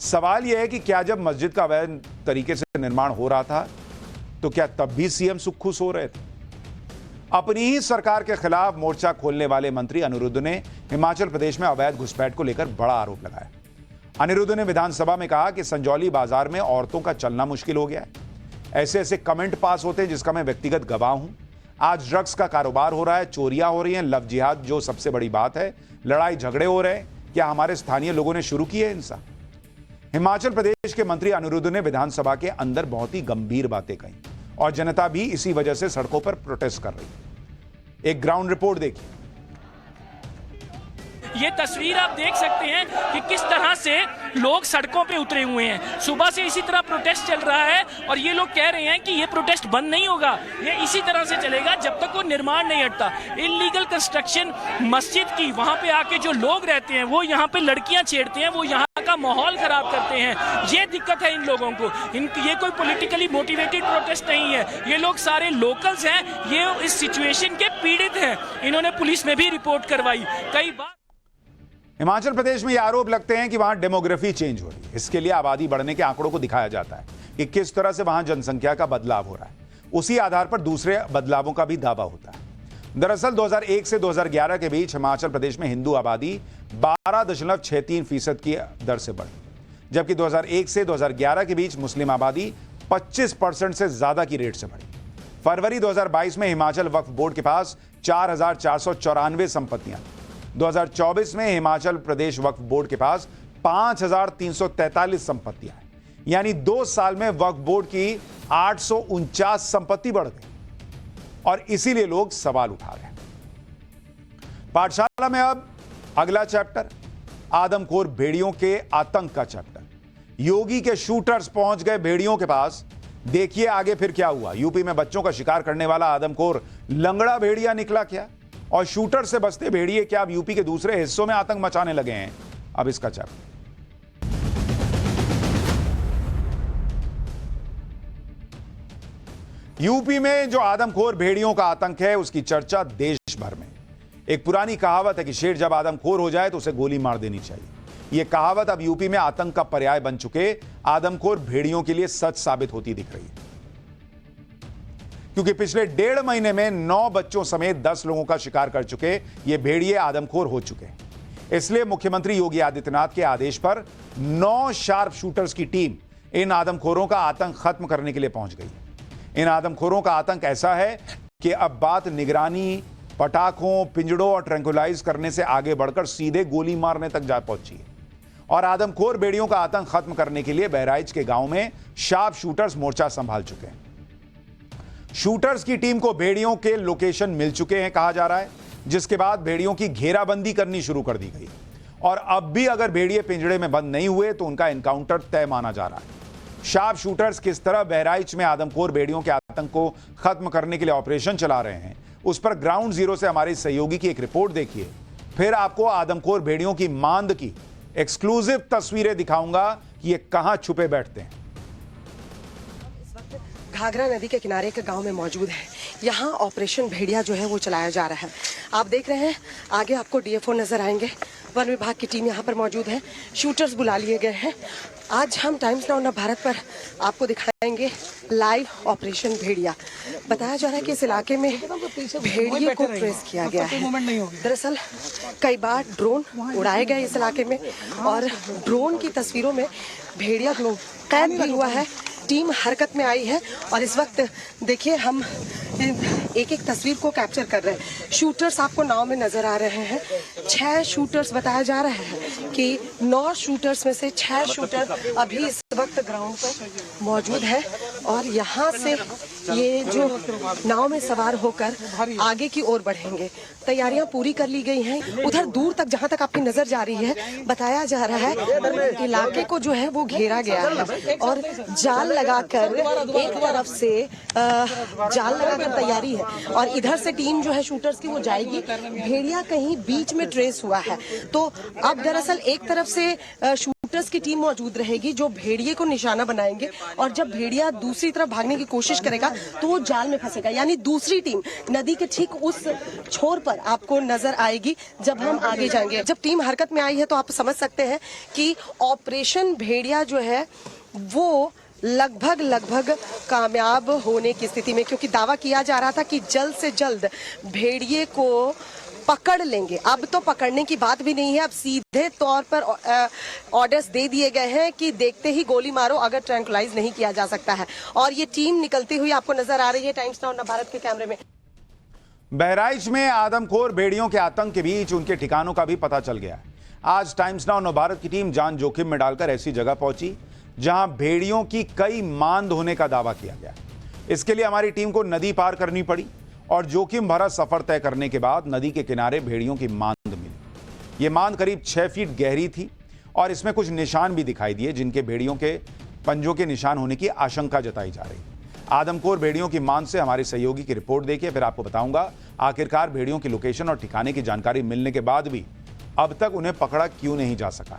सवाल यह है कि क्या जब मस्जिद का अवैध तरीके से निर्माण हो रहा था तो क्या तब भी सीएम सुक्खू सो रहे थे? अपनी ही सरकार के खिलाफ मोर्चा खोलने वाले मंत्री अनिरुद्ध ने हिमाचल प्रदेश में अवैध घुसपैठ को लेकर बड़ा आरोप लगाया। अनिरुद्ध ने विधानसभा में कहा कि संजौली बाजार में औरतों का चलना मुश्किल हो गया है। ऐसे ऐसे कमेंट पास होते हैं जिसका मैं व्यक्तिगत गवाह हूं। आज ड्रग्स का कारोबार हो रहा है, चोरियां हो रही हैं, लव जिहाद जो सबसे बड़ी बात है, लड़ाई झगड़े हो रहे हैं। क्या हमारे स्थानीय लोगों ने शुरू किए हिंसा? हिमाचल प्रदेश के मंत्री अनिरुद्ध ने विधानसभा के अंदर बहुत ही गंभीर बातें कही और जनता भी इसी वजह से सड़कों पर प्रोटेस्ट कर रही है। एक ग्राउंड रिपोर्ट देखिए। ये तस्वीर आप देख सकते हैं कि किस तरह से लोग सड़कों पे उतरे हुए हैं। सुबह से इसी तरह प्रोटेस्ट चल रहा है और ये लोग कह रहे हैं कि ये प्रोटेस्ट बंद नहीं होगा, ये इसी तरह से चलेगा जब तक वो निर्माण नहीं हटता। इल्लीगल कंस्ट्रक्शन मस्जिद की, वहाँ पे आके जो लोग रहते हैं वो यहाँ पे लड़कियाँ छेड़ते हैं, वो यहाँ का माहौल खराब करते हैं। ये दिक्कत है इन लोगों को। ये कोई पॉलिटिकली मोटिवेटेड प्रोटेस्ट नहीं है। ये लोग सारे लोकल्स हैं, ये इस सिचुएशन के पीड़ित हैं। इन्होंने पुलिस में भी रिपोर्ट करवाई कई बार। हिमाचल प्रदेश में ये आरोप लगते हैं कि वहां डेमोग्राफी चेंज हो रही है। इसके लिए आबादी बढ़ने के आंकड़ों को दिखाया जाता है कि किस तरह से वहां जनसंख्या का बदलाव हो रहा है। उसी आधार पर दूसरे बदलावों का भी दावा होता है। दरअसल 2001 से 2011 के बीच हिमाचल प्रदेश में हिंदू आबादी 12.63% की दर से बढ़ी, जबकि 2001 से 2011 के बीच मुस्लिम आबादी 25% से ज्यादा की रेट से बढ़ी। फरवरी 2022 में हिमाचल वक्फ बोर्ड के पास 4,494 संपत्तियां, 2024 में हिमाचल प्रदेश वक्फ बोर्ड के पास 5,343 संपत्तियां हैं। यानी 2 साल में वक्फ बोर्ड की 849 संपत्ति बढ़ गई और इसीलिए लोग सवाल उठा रहे हैं। पाठशाला में अब अगला चैप्टर, आदमखोर भेड़ियों के आतंक का चैप्टर। योगी के शूटर्स पहुंच गए भेड़ियों के पास। देखिए आगे फिर क्या हुआ। यूपी में बच्चों का शिकार करने वाला आदमखोर लंगड़ा भेड़िया निकला क्या, और शूटर से बचते भेड़िए क्या अब यूपी के दूसरे हिस्सों में आतंक मचाने लगे हैं? अब इसका चैप्टर। यूपी में जो आदमखोर भेड़ियों का आतंक है उसकी चर्चा देश भर में। एक पुरानी कहावत है कि शेर जब आदमखोर हो जाए तो उसे गोली मार देनी चाहिए। यह कहावत अब यूपी में आतंक का पर्याय बन चुके आदमखोर भेड़ियों के लिए सच साबित होती दिख रही है, क्योंकि पिछले 1.5 महीने में 9 बच्चों समेत 10 लोगों का शिकार कर चुके ये भेड़िए आदमखोर हो चुके हैं। इसलिए मुख्यमंत्री योगी आदित्यनाथ के आदेश पर 9 शार्प शूटर्स की टीम इन आदमखोरों का आतंक खत्म करने के लिए पहुंच गई। इन आदमखोरों का आतंक ऐसा है कि अब बात निगरानी, पटाखों, पिंजड़ों और ट्रैंकुलाइज करने से आगे बढ़कर सीधे गोली मारने तक जा पहुंची है। और आदमखोर भेड़ियों का आतंक खत्म करने के लिए बहराइच के गांव में शार्प शूटर्स मोर्चा संभाल चुके हैं। शूटर्स की टीम को भेड़ियों के लोकेशन मिल चुके हैं कहा जा रहा है, जिसके बाद भेड़ियों की घेराबंदी करनी शुरू कर दी गई और अब भी अगर भेड़िए पिंजड़े में बंद नहीं हुए तो उनका एनकाउंटर तय माना जा रहा है। शार्प शूटर्स किस तरह बहराइच में आदमखोर भेड़ियों के आतंक को खत्म करने के लिए ऑपरेशन चला रहे हैं, उस पर ग्राउंड जीरो से हमारे सहयोगी की एक रिपोर्ट देखिए। फिर आपको आदमखोर भेड़ियों की मांद की एक्सक्लूसिव तस्वीरें दिखाऊंगा कि ये कहां छुपे बैठते हैं। घाघरा नदी के किनारे के गांव में मौजूद है। यहाँ ऑपरेशन भेड़िया जो है वो चलाया जा रहा है। आप देख रहे हैं आगे आपको डीएफओ नजर आएंगे। वन विभाग की टीम यहाँ पर मौजूद है। शूटर्स बुला लिए गए हैं। आज हम टाइम्स नाउ भारत पर आपको दिखाएंगे लाइव ऑपरेशन भेड़िया। बताया जा रहा है कि इस इलाके में भेड़िए को ट्रेस किया गया है। दरअसल कई बार ड्रोन उड़ाए गए इस इलाके में और ड्रोन की तस्वीरों में भेड़िया कैद भी हुआ है। टीम हरकत में आई है और इस वक्त देखिए हम एक एक तस्वीर को कैप्चर कर रहे हैं। शूटर्स आपको नाव में नजर आ रहे हैं। 6 शूटर्स बताया जा रहा है कि 9 शूटर्स में से 6 शूटर अभी इस वक्त ग्राउंड पर मौजूद है और यहाँ से ये जो नाव में सवार होकर आगे की ओर बढ़ेंगे। तैयारियां पूरी कर ली गई हैं। उधर दूर तक जहां तक आपकी नजर जा रही है बताया जा रहा है इलाके को जो है वो घेरा गया है और जाल लगाकर एक तरफ से जाल लगाकर तैयारी है और इधर से टीम जो है शूटर्स की वो जाएगी। भेड़िया कहीं बीच में ट्रेस हुआ है तो अब दरअसल एक तरफ से शूटर्स की टीम मौजूद रहेगी जो भेड़िए को निशाना बनाएंगे और जब भेड़िया दूसरी तरफ भागने की कोशिश करेगा तो वो जाल में फंसेगा। यानी दूसरी टीम नदी के ठीक उस छोर पर आपको नजर आएगी जब हम आगे जाएंगे। जब टीम हरकत में आई है तो आप समझ सकते हैं कि ऑपरेशन भेड़िया जो है वो लगभग कामयाब होने की स्थिति में, क्योंकि दावा किया जा रहा था कि जल्द से जल्द भेड़िए को पकड़ लेंगे। अब तो पकड़ने की बात भी नहीं है, अब सीधे तौर पर ऑर्डर्स दे दिए गए हैं कि देखते ही गोली मारो अगर ट्रैंकुलाइज नहीं किया जा सकता है। और ये टीम निकलती हुई आपको नजर आ रही है टाइम्स नाउ भारत के कैमरे में। बहराइच में आदमखोर भेड़ियों के आतंक के बीच उनके ठिकानों का भी पता चल गया है। आज टाइम्स नाउ भारत की टीम जान जोखिम में डालकर ऐसी जगह पहुंची जहां भेड़ियों की कई मांद होने का दावा किया गया। इसके लिए हमारी टीम को नदी पार करनी पड़ी और जोखिम भरा सफर तय करने के बाद नदी के किनारे भेड़ियों की मांद मिली। ये मांद करीब 6 फीट गहरी थी और इसमें कुछ निशान भी दिखाई दिए जिनके भेड़ियों के पंजों के निशान होने की आशंका जताई जा रही। आदमखोर भेड़ियों की मांद से हमारे सहयोगी की रिपोर्ट देखिए, फिर आपको बताऊंगा आखिरकार भेड़ियों की लोकेशन और ठिकाने की जानकारी मिलने के बाद भी अब तक उन्हें पकड़ा क्यों नहीं जा सका।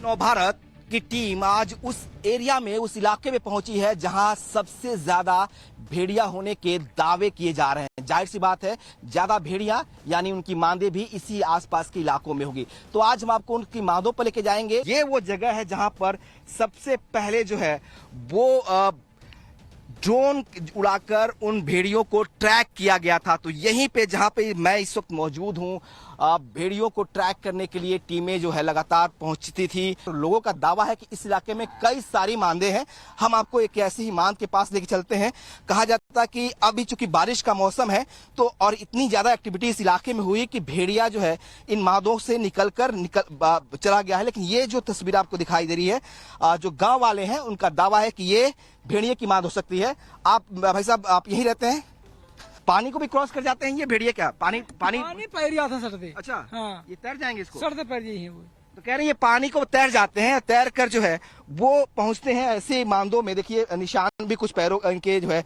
नव भारत की टीम आज उस एरिया में, उस इलाके में पहुंची है जहां सबसे ज्यादा भेड़िया होने के दावे किए जा रहे हैं। जाहिर सी बात है ज्यादा भेड़िया यानी उनकी मांदे भी इसी आसपास के इलाकों में होगी। तो आज हम आपको उनकी मांदों पर लेके जाएंगे। ये वो जगह है जहां पर सबसे पहले जो है वो ड्रोन उड़ाकर उन भेड़ियों को ट्रैक किया गया था। तो यहीं पे जहां पे मैं इस वक्त मौजूद हूं, भेड़ियों को ट्रैक करने के लिए टीमें जो है लगातार पहुंचती थी। तो लोगों का दावा है कि इस इलाके में कई सारी मांदे हैं। हम आपको एक ऐसी ही मांद के पास लेके चलते हैं। कहा जाता है कि अभी चूंकि बारिश का मौसम है तो और इतनी ज्यादा एक्टिविटी इस इलाके में हुई कि भेड़िया जो है इन मांदों से निकल चला गया है। लेकिन ये जो तस्वीर आपको दिखाई दे रही है, जो गाँव वाले हैं उनका दावा है कि ये भेड़िए की मांद हो सकती है। आप भाई साहब आप यहीं रहते हैं? पानी को भी क्रॉस कर जाते हैं ये भेड़िए? क्या पानी पैर आता सर दे। अच्छा हाँ, ये तैर जाएंगे इसको? सर दे पैर ही है वो। तो कह रहे हैं ये पानी को तैर जाते हैं, तैर कर जो है वो पहुंचते हैं ऐसे मांदों में। देखिए निशान भी कुछ पैरों इनके जो है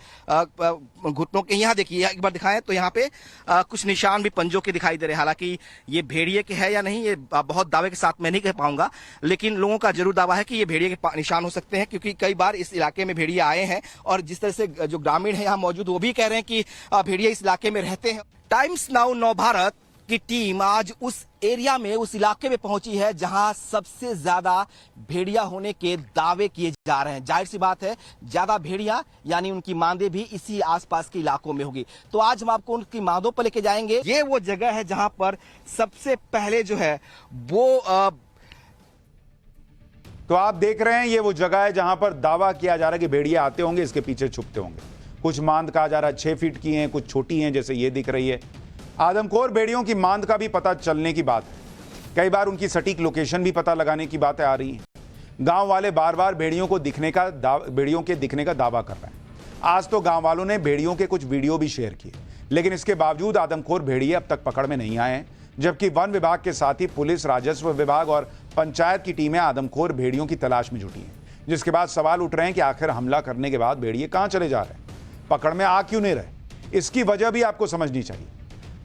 घुटनों के, यहाँ देखिए एक बार दिखाएं तो यहाँ पे कुछ निशान भी पंजों के दिखाई दे रहे हैं। हालांकि ये भेड़िए के है या नहीं ये बहुत दावे के साथ मैं नहीं कह पाऊंगा, लेकिन लोगों का जरूर दावा है कि ये भेड़िए के निशान हो सकते हैं, क्योंकि कई बार इस इलाके में भेड़िए आए हैं और जिस तरह से जो ग्रामीण है यहाँ मौजूद वो भी कह रहे हैं कि भेड़िए इस इलाके में रहते हैं। टाइम्स नाउ नव भारत की टीम आज उस एरिया में, उस इलाके में पहुंची है जहां सबसे ज्यादा भेड़िया होने के दावे किए जा रहे हैं। जाहिर सी बात है ज्यादा भेड़िया यानी उनकी मांदे भी इसी आसपास के इलाकों में होगी। तो आज हम आपको उनकी मांदों पर लेके जाएंगे। ये वो जगह है जहां पर सबसे पहले जो है वो तो आप देख रहे हैं ये वो जगह है जहां पर दावा किया जा रहा है कि भेड़िया आते होंगे, इसके पीछे छुपते होंगे। कुछ मांद कहा जा रहा है 6 फीट की हैं, कुछ छोटी हैं जैसे ये दिख रही है। आदमखोर भेड़ियों की मांद का भी पता चलने की बात है। कई बार उनकी सटीक लोकेशन भी पता लगाने की बातें आ रही हैं। गांव वाले बार बार भेड़ियों के दिखने का दावा कर रहे हैं। आज तो गांव वालों ने भेड़ियों के कुछ वीडियो भी शेयर किए, लेकिन इसके बावजूद आदमखोर भेड़िए अब तक पकड़ में नहीं आए हैं। जबकि वन विभाग के साथ ही पुलिस, राजस्व विभाग और पंचायत की टीमें आदमखोर भेड़ियों की तलाश में जुटी हैं। जिसके बाद सवाल उठ रहे हैं कि आखिर हमला करने के बाद भेड़िए कहां चले जा रहे हैं, पकड़ में आ क्यों नहीं रहे। इसकी वजह भी आपको समझनी चाहिए।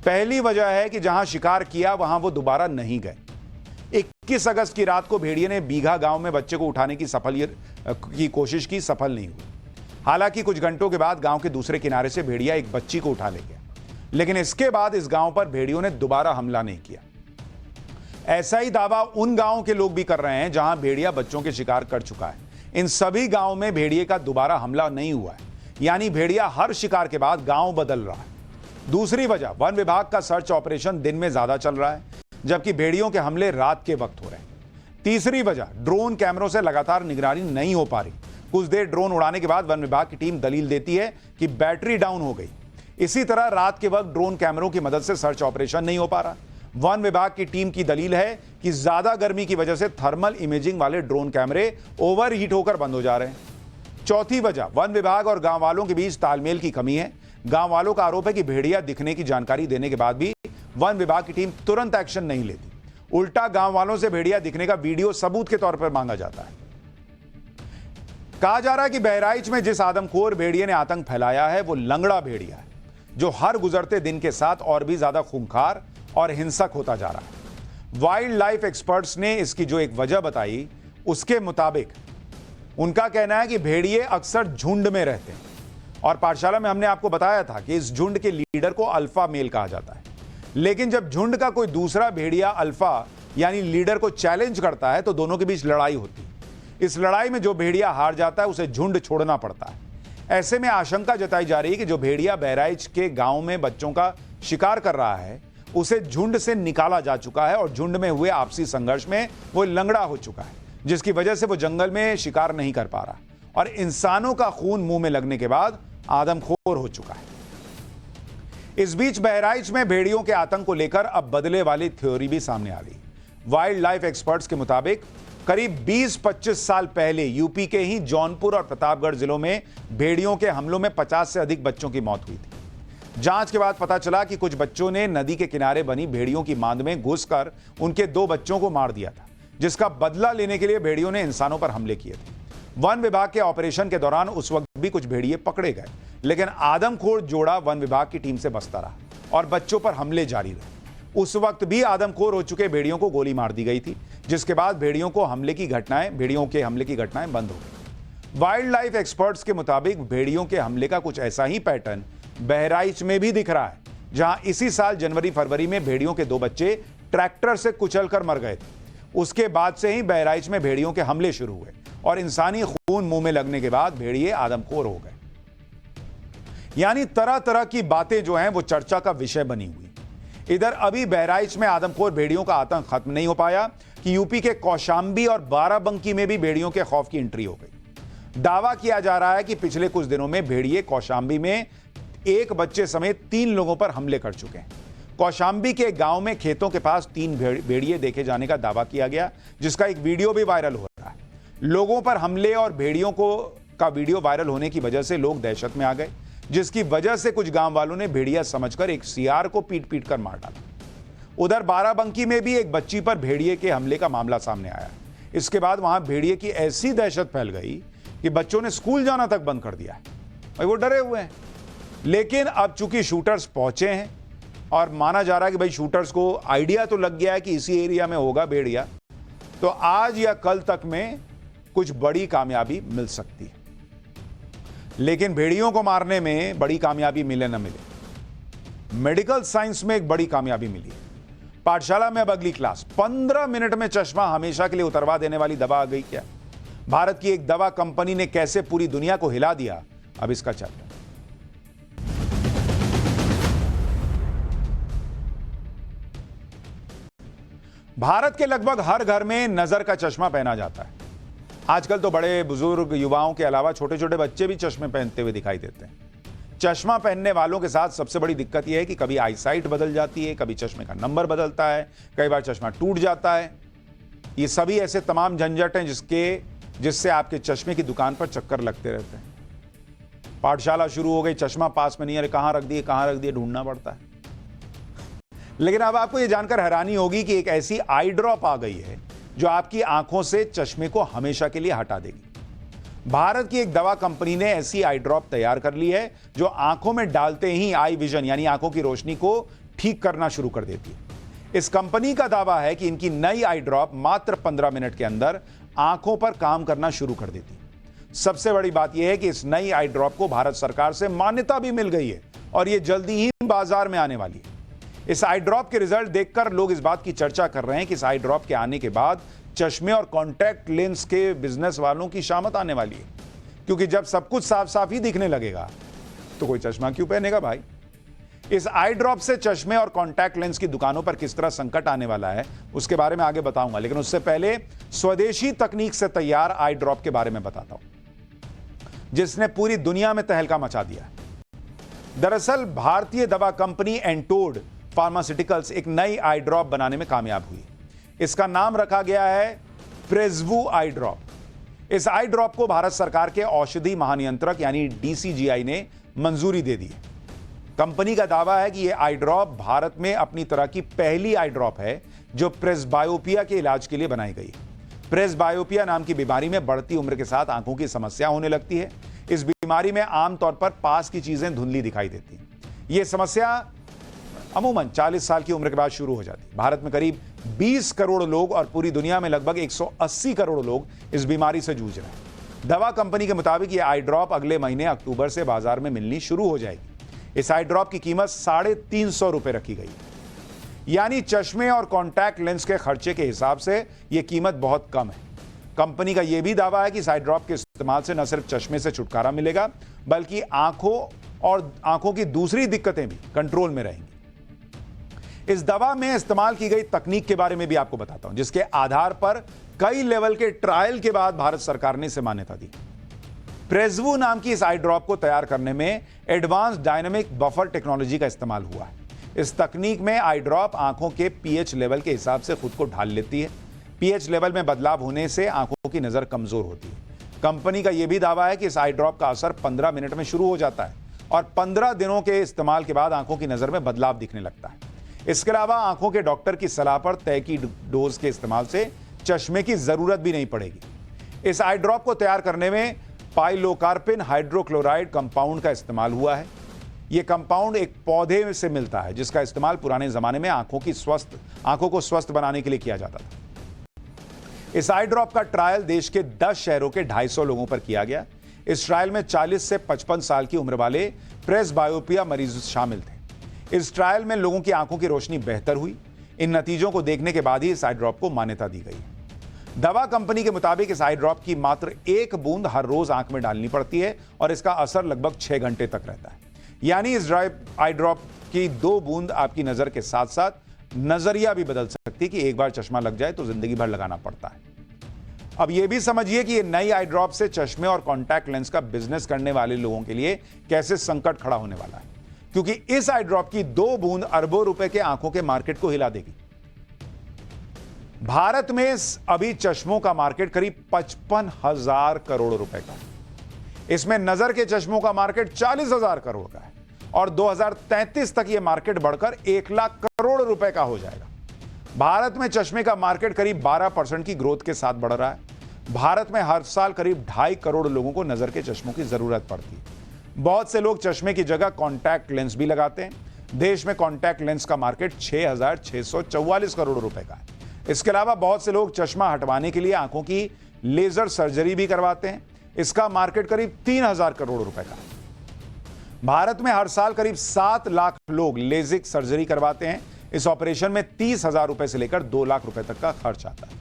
पहली वजह है कि जहां शिकार किया वहां वो दोबारा नहीं गए। 21 अगस्त की रात को भेड़िए ने बीघा गांव में बच्चे को उठाने की कोशिश की, सफल नहीं हुई। हालांकि कुछ घंटों के बाद गांव के दूसरे किनारे से भेड़िया एक बच्ची को उठा ले गया, लेकिन इसके बाद इस गांव पर भेड़ियों ने दोबारा हमला नहीं किया। ऐसा ही दावा उन गांवों के लोग भी कर रहे हैं जहां भेड़िया बच्चों के शिकार कर चुका है। इन सभी गांवों में भेड़िए का दोबारा हमला नहीं हुआ है, यानी भेड़िया हर शिकार के बाद गांव बदल रहा है। दूसरी वजह, वन विभाग का सर्च ऑपरेशन दिन में ज्यादा चल रहा है, जबकि भेड़ियों के हमले रात के वक्त हो रहे हैं। तीसरी वजह, ड्रोन कैमरों से लगातार निगरानी नहीं हो पा रही। कुछ देर ड्रोन उड़ाने के बाद वन विभाग की टीम दलील देती है कि बैटरी डाउन हो गई। इसी तरह रात के वक्त ड्रोन कैमरों की मदद से सर्च ऑपरेशन नहीं हो पा रहा। वन विभाग की टीम की दलील है कि ज्यादा गर्मी की वजह से थर्मल इमेजिंग वाले ड्रोन कैमरे ओवरहीट होकर बंद हो जा रहे हैं। चौथी वजह, वन विभाग और गांव वालों के बीच तालमेल की कमी है। गांव वालों का आरोप है कि भेड़िया दिखने की जानकारी देने के बाद भी वन विभाग की टीम तुरंत एक्शन नहीं लेती। उल्टा गांव वालों से भेड़िया दिखने का वीडियो सबूत के तौर पर मांगा जाता है। कहा जा रहा है कि बहराइच में जिस आदमखोर भेड़िए ने आतंक फैलाया है वो लंगड़ा भेड़िया है, जो हर गुजरते दिन के साथ और भी ज्यादा खूंखार और हिंसक होता जा रहा है। वाइल्ड लाइफ एक्सपर्ट्स ने इसकी जो एक वजह बताई, उसके मुताबिक उनका कहना है कि भेड़िए अक्सर झुंड में रहते हैं, और पाठशाला में हमने आपको बताया था कि इस झुंड के लीडर को अल्फा मेल कहा जाता है। लेकिन जब झुंड का कोई दूसरा भेड़िया अल्फा यानी लीडर को चैलेंज करता है तो दोनों के बीच लड़ाई होती है। इस लड़ाई में जो भेड़िया हार जाता है उसे झुंड छोड़ना पड़ता है। ऐसे में आशंका जताई जा रही है कि जो भेड़िया बहराइच के गांव में बच्चों का शिकार कर रहा है उसे झुंड से निकाला जा चुका है, और झुंड में हुए आपसी संघर्ष में वो लंगड़ा हो चुका है, जिसकी वजह से वो जंगल में शिकार नहीं कर पा रहा, और इंसानों का खून मुंह में लगने के बाद आदमखोर हो चुका है। इस बीच बहराइच में भेड़ियों के आतंक को लेकर अब बदले वाली थ्योरी भी सामने आ गई। वाइल्ड लाइफ एक्सपर्ट्स के मुताबिक करीब 20-25 साल पहले यूपी के ही जौनपुर और प्रतापगढ़ जिलों में भेड़ियों के हमलों में 50 से अधिक बच्चों की मौत हुई थी। जांच के बाद पता चला कि कुछ बच्चों ने नदी के किनारे बनी भेड़ियों की मांद में घुसकर उनके 2 बच्चों को मार दिया था, जिसका बदला लेने के लिए भेड़ियों ने इंसानों पर हमले किए थे। वन विभाग के ऑपरेशन के दौरान उस वक्त भी कुछ भेड़िए पकड़े गए, लेकिन आदमखोर जोड़ा वन विभाग की टीम से बचता रहा और बच्चों पर हमले जारी रहे। उस वक्त भी आदमखोर हो चुके भेड़ियों को गोली मार दी गई थी, जिसके बाद भेड़ियों के हमले की घटनाएं बंद हो गई। वाइल्ड लाइफ एक्सपर्ट्स के मुताबिक भेड़ियों के हमले का कुछ ऐसा ही पैटर्न बहराइच में भी दिख रहा है, जहां इसी साल जनवरी-फरवरी में भेड़ियों के 2 बच्चे ट्रैक्टर से कुचलकर मर गए थे। उसके बाद से ही बहराइच में भेड़ियों के हमले शुरू हुए और इंसानी खून मुंह में लगने के बाद भेड़िए आदमखोर हो गए। यानी तरह तरह की बातें जो हैं वो चर्चा का विषय बनी हुई। इधर अभी बहराइच में आदमखोर भेड़ियों का आतंक खत्म नहीं हो पाया कि यूपी के कौशाम्बी और बाराबंकी में भी भेड़ियों के खौफ की एंट्री हो गई। दावा किया जा रहा है कि पिछले कुछ दिनों में भेड़िए कौशाम्बी में 1 बच्चे समेत 3 लोगों पर हमले कर चुके हैं। कौशाम्बी के गांव में खेतों के पास 3 भेड़िए देखे जाने का दावा किया गया, जिसका एक वीडियो भी वायरल हो रहा है। लोगों पर हमले और भेड़ियों का वीडियो वायरल होने की वजह से लोग दहशत में आ गए, जिसकी वजह से कुछ गांव वालों ने भेड़िया समझकर एक सियार को पीट कर मार डाला। उधर बाराबंकी में भी एक बच्ची पर भेड़िए के हमले का मामला सामने आया। इसके बाद वहां भेड़िए की ऐसी दहशत फैल गई कि बच्चों ने स्कूल जाना तक बंद कर दिया है। भाई वो डरे हुए हैं। लेकिन अब चूंकि शूटर्स पहुंचे हैं और माना जा रहा है कि भाई शूटर्स को आइडिया तो लग गया है कि इसी एरिया में होगा भेड़िया, तो आज या कल तक में कुछ बड़ी कामयाबी मिल सकती है। लेकिन भेड़ियों को मारने में बड़ी कामयाबी मिले न मिले, मेडिकल साइंस में एक बड़ी कामयाबी मिली है। पाठशाला में अब अगली क्लास, 15 मिनट में चश्मा हमेशा के लिए उतरवा देने वाली दवा आ गई क्या? भारत की एक दवा कंपनी ने कैसे पूरी दुनिया को हिला दिया, अब इसका चैप्टर। भारत के लगभग हर घर में नजर का चश्मा पहना जाता है। आजकल तो बड़े बुजुर्ग, युवाओं के अलावा छोटे छोटे बच्चे भी चश्मे पहनते हुए दिखाई देते हैं। चश्मा पहनने वालों के साथ सबसे बड़ी दिक्कत यह है कि कभी आईसाइट बदल जाती है, कभी चश्मे का नंबर बदलता है, कई बार चश्मा टूट जाता है। ये सभी ऐसे तमाम झंझट हैं जिससे आपके चश्मे की दुकान पर चक्कर लगते रहते हैं। पाठशाला शुरू हो गई, चश्मा पास में नहीं, अरे कहाँ रख दिए ढूंढना पड़ता है। लेकिन अब आपको यह जानकर हैरानी होगी कि एक ऐसी आई ड्रॉप आ गई है जो आपकी आंखों से चश्मे को हमेशा के लिए हटा देगी। भारत की एक दवा कंपनी ने ऐसी आई ड्रॉप तैयार कर ली है जो आंखों में डालते ही आई विजन यानी आंखों की रोशनी को ठीक करना शुरू कर देती है। इस कंपनी का दावा है कि इनकी नई आई ड्रॉप मात्र 15 मिनट के अंदर आंखों पर काम करना शुरू कर देती। सबसे बड़ी बात यह है कि इस नई आई ड्रॉप को भारत सरकार से मान्यता भी मिल गई है और यह जल्दी ही बाजार में आने वाली है। इस आई ड्रॉप के रिजल्ट देखकर लोग इस बात की चर्चा कर रहे हैं कि इस आई ड्रॉप के आने के बाद चश्मे और कॉन्टैक्ट लेंस के बिजनेस वालों की शामत आने वाली है, क्योंकि जब सब कुछ साफ साफ ही दिखने लगेगा तो कोई चश्मा क्यों पहनेगा भाई। इस आई ड्रॉप से चश्मे और कॉन्टैक्ट लेंस की दुकानों पर किस तरह संकट आने वाला है उसके बारे में आगे बताऊंगा, लेकिन उससे पहले स्वदेशी तकनीक से तैयार आई ड्रॉप के बारे में बताता हूं जिसने पूरी दुनिया में तहलका मचा दिया। दरअसल भारतीय दवा कंपनी एंटोड फार्मास्यूटिकल्स एक नई आई ड्रॉप बनाने में कामयाब हुई। इसका नाम रखा गया है प्रेजवू आई ड्रॉप। इस आई ड्रॉप को भारत सरकार के औषधि महानियंत्रक यानी डीसीजीआई ने मंजूरी दे दी। कंपनी का दावा है कि यह आई ड्रॉप भारत में अपनी तरह की पहली आई ड्रॉप है जो प्रेसबायोपिया के इलाज के लिए बनाई गई। प्रेसबायोपिया नाम की बीमारी में बढ़ती उम्र के साथ आंखों की समस्या होने लगती है। इस बीमारी में आमतौर पर पास की चीजें धुंधली दिखाई देती हैं। यह समस्या अमूमन 40 साल की उम्र के बाद शुरू हो जाती। भारत में करीब 20 करोड़ लोग और पूरी दुनिया में लगभग 180 करोड़ लोग इस बीमारी से जूझ रहे हैं। दवा कंपनी के मुताबिक यह आई ड्रॉप अगले महीने अक्टूबर से बाजार में मिलनी शुरू हो जाएगी। इस आई ड्रॉप की कीमत 350 रुपए रखी गई, यानी चश्मे और कॉन्टैक्ट लेंस के खर्चे के हिसाब से यह कीमत बहुत कम है। कंपनी का यह भी दावा है कि इस आई ड्रॉप के इस्तेमाल से न सिर्फ चश्मे से छुटकारा मिलेगा बल्कि आंखों की दूसरी दिक्कतें भी कंट्रोल में रहेंगी। इस दवा में इस्तेमाल की गई तकनीक के बारे में भी आपको बताता हूं, जिसके आधार पर कई लेवल के ट्रायल के बाद भारत सरकार ने इसे मान्यता दी। प्रेजवू नाम की इस आई ड्रॉप को तैयार करने में एडवांस डायनामिक बफर टेक्नोलॉजी का इस्तेमाल हुआ है। इस तकनीक में आई ड्रॉप आंखों के पीएच लेवल के हिसाब से खुद को ढाल लेती है। पीएच लेवल में बदलाव होने से आंखों की नजर कमजोर होती है। कंपनी का यह भी दावा है कि इस आई ड्रॉप का असर 15 मिनट में शुरू हो जाता है और 15 दिनों के इस्तेमाल के बाद आंखों की नजर में बदलाव दिखने लगता है। इसके अलावा आंखों के डॉक्टर की सलाह पर तय की डोज के इस्तेमाल से चश्मे की जरूरत भी नहीं पड़ेगी। इस आई ड्रॉप को तैयार करने में पाइलोकार्पिन हाइड्रोक्लोराइड कंपाउंड का इस्तेमाल हुआ है। यह कंपाउंड एक पौधे से मिलता है जिसका इस्तेमाल पुराने जमाने में आंखों को स्वस्थ बनाने के लिए किया जाता था। इस आई ड्रॉप का ट्रायल देश के 10 शहरों के 250 लोगों पर किया गया। इस ट्रायल में 40 से 55 साल की उम्र वाले प्रेसबायोपिया मरीज शामिल थे। इस ट्रायल में लोगों की आंखों की रोशनी बेहतर हुई। इन नतीजों को देखने के बाद ही इस आई ड्रॉप को मान्यता दी गई। दवा कंपनी के मुताबिक इस आई ड्रॉप की मात्र 1 बूंद हर रोज आंख में डालनी पड़ती है और इसका असर लगभग 6 घंटे तक रहता है। यानी इस आई ड्रॉप की 2 बूंद आपकी नजर के साथ साथ नजरिया भी बदल सकती है कि एक बार चश्मा लग जाए तो जिंदगी भर लगाना पड़ता है। अब यह भी समझिए कि यह नई आई ड्रॉप से चश्मे और कॉन्टैक्ट लेंस का बिजनेस करने वाले लोगों के लिए कैसे संकट खड़ा होने वाला है, क्योंकि इस आई ड्रॉप की 2 बूंद अरबों रुपए के आंखों के मार्केट को हिला देगी। भारत में अभी चश्मों का मार्केट करीब 55,000 करोड़ रुपए का है। इसमें नजर के चश्मों का मार्केट 40,000 करोड़ का है और 2033 तक यह मार्केट बढ़कर 1 लाख करोड़ रुपए का हो जाएगा। भारत में चश्मे का मार्केट करीब 12% की ग्रोथ के साथ बढ़ रहा है। भारत में हर साल करीब 2.5 करोड़ लोगों को नजर के चश्मों की जरूरत पड़ती है। बहुत से लोग चश्मे की जगह कॉन्टैक्ट लेंस भी लगाते हैं। देश में कॉन्टैक्ट लेंस का मार्केट 6,644 करोड़ रुपए का है। इसके अलावा बहुत से लोग चश्मा हटवाने के लिए आंखों की लेजर सर्जरी भी करवाते हैं। इसका मार्केट करीब 3,000 करोड़ रुपए का है। भारत में हर साल करीब 7 लाख लोग लेजिक सर्जरी करवाते हैं। इस ऑपरेशन में 30,000 रुपए से लेकर 2 लाख रुपए तक का खर्च आता है।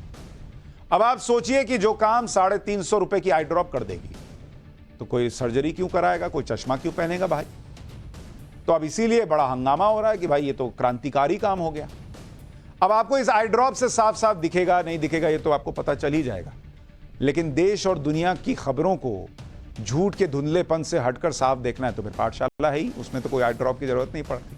अब आप सोचिए कि जो काम 350 रुपए की आई ड्रॉप कर देगी तो कोई सर्जरी क्यों कराएगा, कोई चश्मा क्यों पहनेगा भाई। तो अब इसीलिए बड़ा हंगामा हो रहा है कि भाई ये तो क्रांतिकारी काम हो गया। अब आपको इस आई ड्रॉप से साफ साफ दिखेगा नहीं दिखेगा ये तो आपको पता चल ही जाएगा, लेकिन देश और दुनिया की खबरों को झूठ के धुंधलेपन से हटकर साफ देखना है तो फिर पाठशाला है ही, उसमें तो कोई आई ड्रॉप की जरूरत नहीं पड़ती।